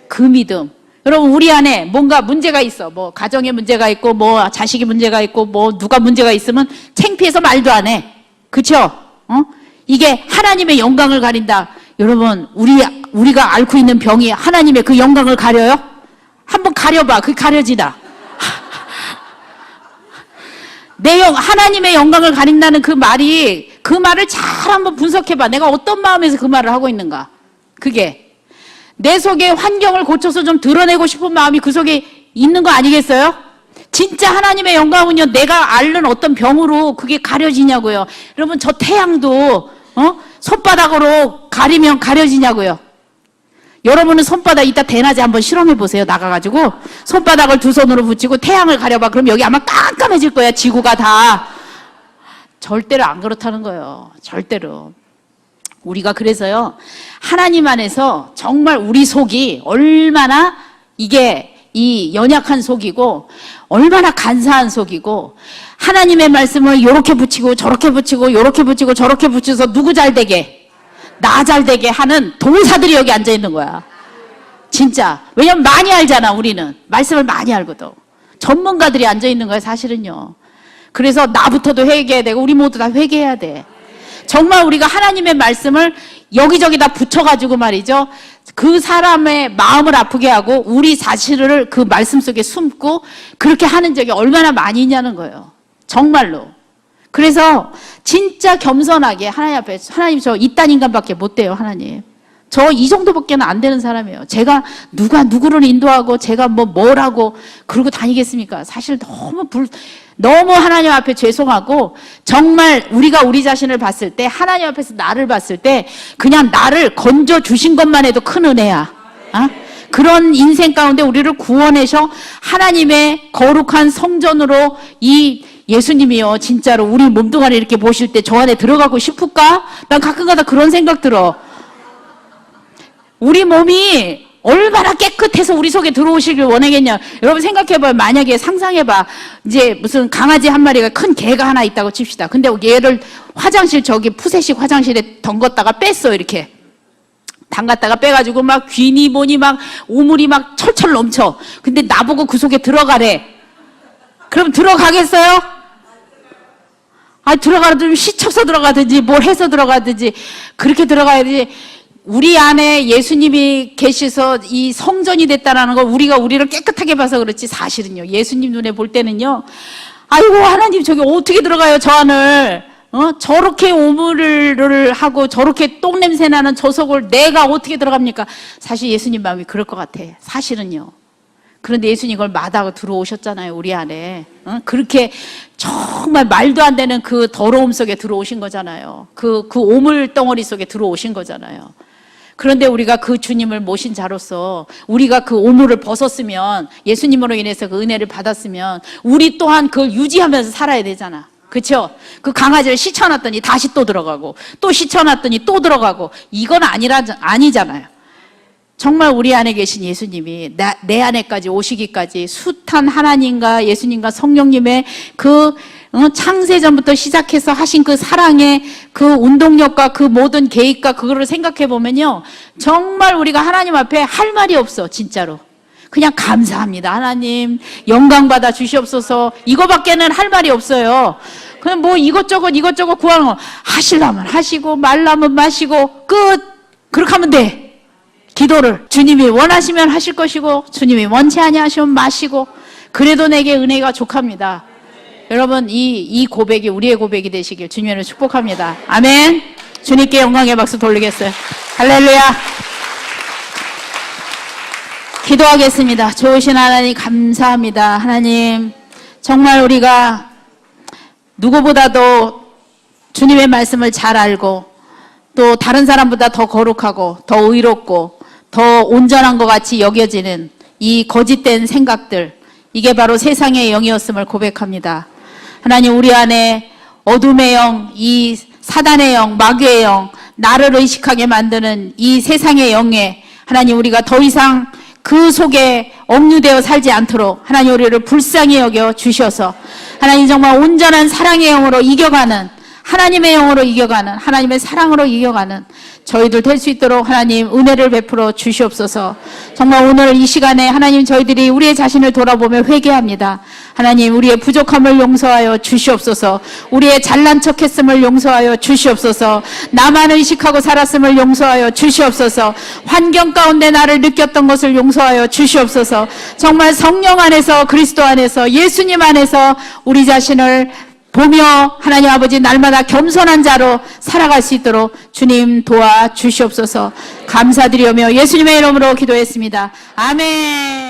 [SPEAKER 1] 그 믿음. 여러분, 우리 안에 뭔가 문제가 있어. 가정에 문제가 있고, 자식이 문제가 있고, 누가 문제가 있으면 창피해서 말도 안 해. 그쵸? 이게 하나님의 영광을 가린다. 여러분, 우리가 앓고 있는 병이 하나님의 그 영광을 가려요? 한번 가려봐. 그게 가려지다. 하나님의 영광을 가린다는 그 말을 잘 한번 분석해봐. 내가 어떤 마음에서 그 말을 하고 있는가. 그게. 내 속에 환경을 고쳐서 좀 드러내고 싶은 마음이 그 속에 있는 거 아니겠어요? 진짜 하나님의 영광은요, 내가 앓는 어떤 병으로 그게 가려지냐고요. 여러분, 저 태양도, 손바닥으로 가리면 가려지냐고요. 여러분은 손바닥 이따 대낮에 한번 실험해 보세요. 나가가지고 손바닥을 두 손으로 붙이고 태양을 가려봐. 그럼 여기 아마 깜깜해질 거야. 지구가 다. 절대로 안 그렇다는 거예요. 절대로. 우리가 그래서요, 하나님 안에서 정말 우리 속이 얼마나 이게 이 연약한 속이고 얼마나 간사한 속이고, 하나님의 말씀을 요렇게 붙이고 저렇게 붙이고 요렇게 붙이고 저렇게 붙여서 누구 잘 되게, 나 잘 되게 하는 도사들이 여기 앉아 있는 거야. 진짜. 왜냐면 많이 알잖아. 우리는 말씀을 많이 알거든. 전문가들이 앉아 있는 거야, 사실은요. 그래서 나부터도 회개해야 되고 우리 모두 다 회개해야 돼. 정말 우리가 하나님의 말씀을 여기저기다 붙여가지고 말이죠, 그 사람의 마음을 아프게 하고 우리 자신을 그 말씀 속에 숨고 그렇게 하는 적이 얼마나 많이 있냐는 거예요. 정말로. 그래서 진짜 겸손하게 하나님 앞에, 하나님 저 이딴 인간밖에 못 돼요. 하나님 저 이 정도밖에는 안 되는 사람이에요. 제가 누가 누구를 인도하고 제가 뭐라고 그러고 다니겠습니까? 사실 너무 하나님 앞에 죄송하고, 정말 우리가 우리 자신을 봤을 때, 하나님 앞에서 나를 봤을 때 그냥 나를 건져 주신 것만 해도 큰 은혜야. 그런 인생 가운데 우리를 구원해서 하나님의 거룩한 성전으로 이 예수님이요, 진짜로 우리 몸뚱아리 이렇게 보실 때 저 안에 들어가고 싶을까? 난 가끔가다 그런 생각 들어. 우리 몸이 얼마나 깨끗해서 우리 속에 들어오시길 원하겠냐. 여러분 생각해봐요. 만약에 상상해봐. 이제 무슨 강아지 한 마리가, 큰 개가 하나 있다고 칩시다. 근데 얘를 화장실, 저기 푸세식 화장실에 덩궜다가 뺐어. 이렇게 담갔다가 빼가지고 막 귀니 뭐니 막 오물이 막 철철 넘쳐. 근데 나보고 그 속에 들어가래. 그럼 들어가겠어요? 들어가든지 시쳐서 들어가든지 뭘 해서 들어가든지 그렇게 들어가야지. 우리 안에 예수님이 계셔서 이 성전이 됐다는 거, 우리를 깨끗하게 봐서 그렇지, 사실은요, 예수님 눈에 볼 때는요, 아이고 하나님 저기 어떻게 들어가요, 저 안을. 저렇게 오물을 하고 저렇게 똥냄새 나는 저 속을 내가 어떻게 들어갑니까? 사실 예수님 마음이 그럴 것 같아, 사실은요. 그런데 예수님 그걸 마다하고 들어오셨잖아요, 우리 안에. 그렇게 정말 말도 안 되는 그 더러움 속에 들어오신 거잖아요. 그 오물 덩어리 속에 들어오신 거잖아요. 그런데 우리가 그 주님을 모신 자로서 우리가 그 오물을 벗었으면, 예수님으로 인해서 그 은혜를 받았으면 우리 또한 그걸 유지하면서 살아야 되잖아. 그렇죠? 그 강아지를 씻어놨더니 다시 또 들어가고 또 씻어놨더니 또 들어가고, 이건 아니잖아요. 정말 우리 안에 계신 예수님이 내 안에까지 오시기까지 숱한 하나님과 예수님과 성령님의 그 창세전부터 시작해서 하신 그 사랑의 그 운동력과 그 모든 계획과 그거를 생각해 보면요, 정말 우리가 하나님 앞에 할 말이 없어. 진짜로 그냥 감사합니다. 하나님 영광 받아 주시옵소서, 이거밖에는 할 말이 없어요. 그냥 뭐 이것저것 구하는 거, 하시려면 하시고 말라면 마시고 끝. 그렇게 하면 돼. 기도를 주님이 원하시면 하실 것이고 주님이 원치 아니하시면 마시고, 그래도 내게 은혜가 족합니다. 여러분, 이 고백이 우리의 고백이 되시길 주님을 축복합니다. 아멘. 주님께 영광의 박수 돌리겠어요. 할렐루야. 기도하겠습니다. 좋으신 하나님 감사합니다. 하나님, 정말 우리가 누구보다도 주님의 말씀을 잘 알고 또 다른 사람보다 더 거룩하고 더 의롭고 더 온전한 것 같이 여겨지는 이 거짓된 생각들, 이게 바로 세상의 영이었음을 고백합니다. 하나님, 우리 안에 어둠의 영, 이 사단의 영, 마귀의 영, 나를 의식하게 만드는 이 세상의 영에 하나님, 우리가 더 이상 그 속에 억류되어 살지 않도록 하나님 우리를 불쌍히 여겨 주셔서 하나님 정말 온전한 사랑의 영으로 이겨가는, 하나님의 영으로 이겨가는, 하나님의 사랑으로 이겨가는 저희들 될 수 있도록 하나님 은혜를 베풀어 주시옵소서. 정말 오늘 이 시간에 하나님, 저희들이 우리의 자신을 돌아보며 회개합니다. 하나님, 우리의 부족함을 용서하여 주시옵소서. 우리의 잘난 척했음을 용서하여 주시옵소서. 나만 의식하고 살았음을 용서하여 주시옵소서. 환경 가운데 나를 느꼈던 것을 용서하여 주시옵소서. 정말 성령 안에서, 그리스도 안에서, 예수님 안에서 우리 자신을 보며 하나님 아버지 날마다 겸손한 자로 살아갈 수 있도록 주님 도와주시옵소서. 감사드리며 예수님의 이름으로 기도했습니다. 아멘.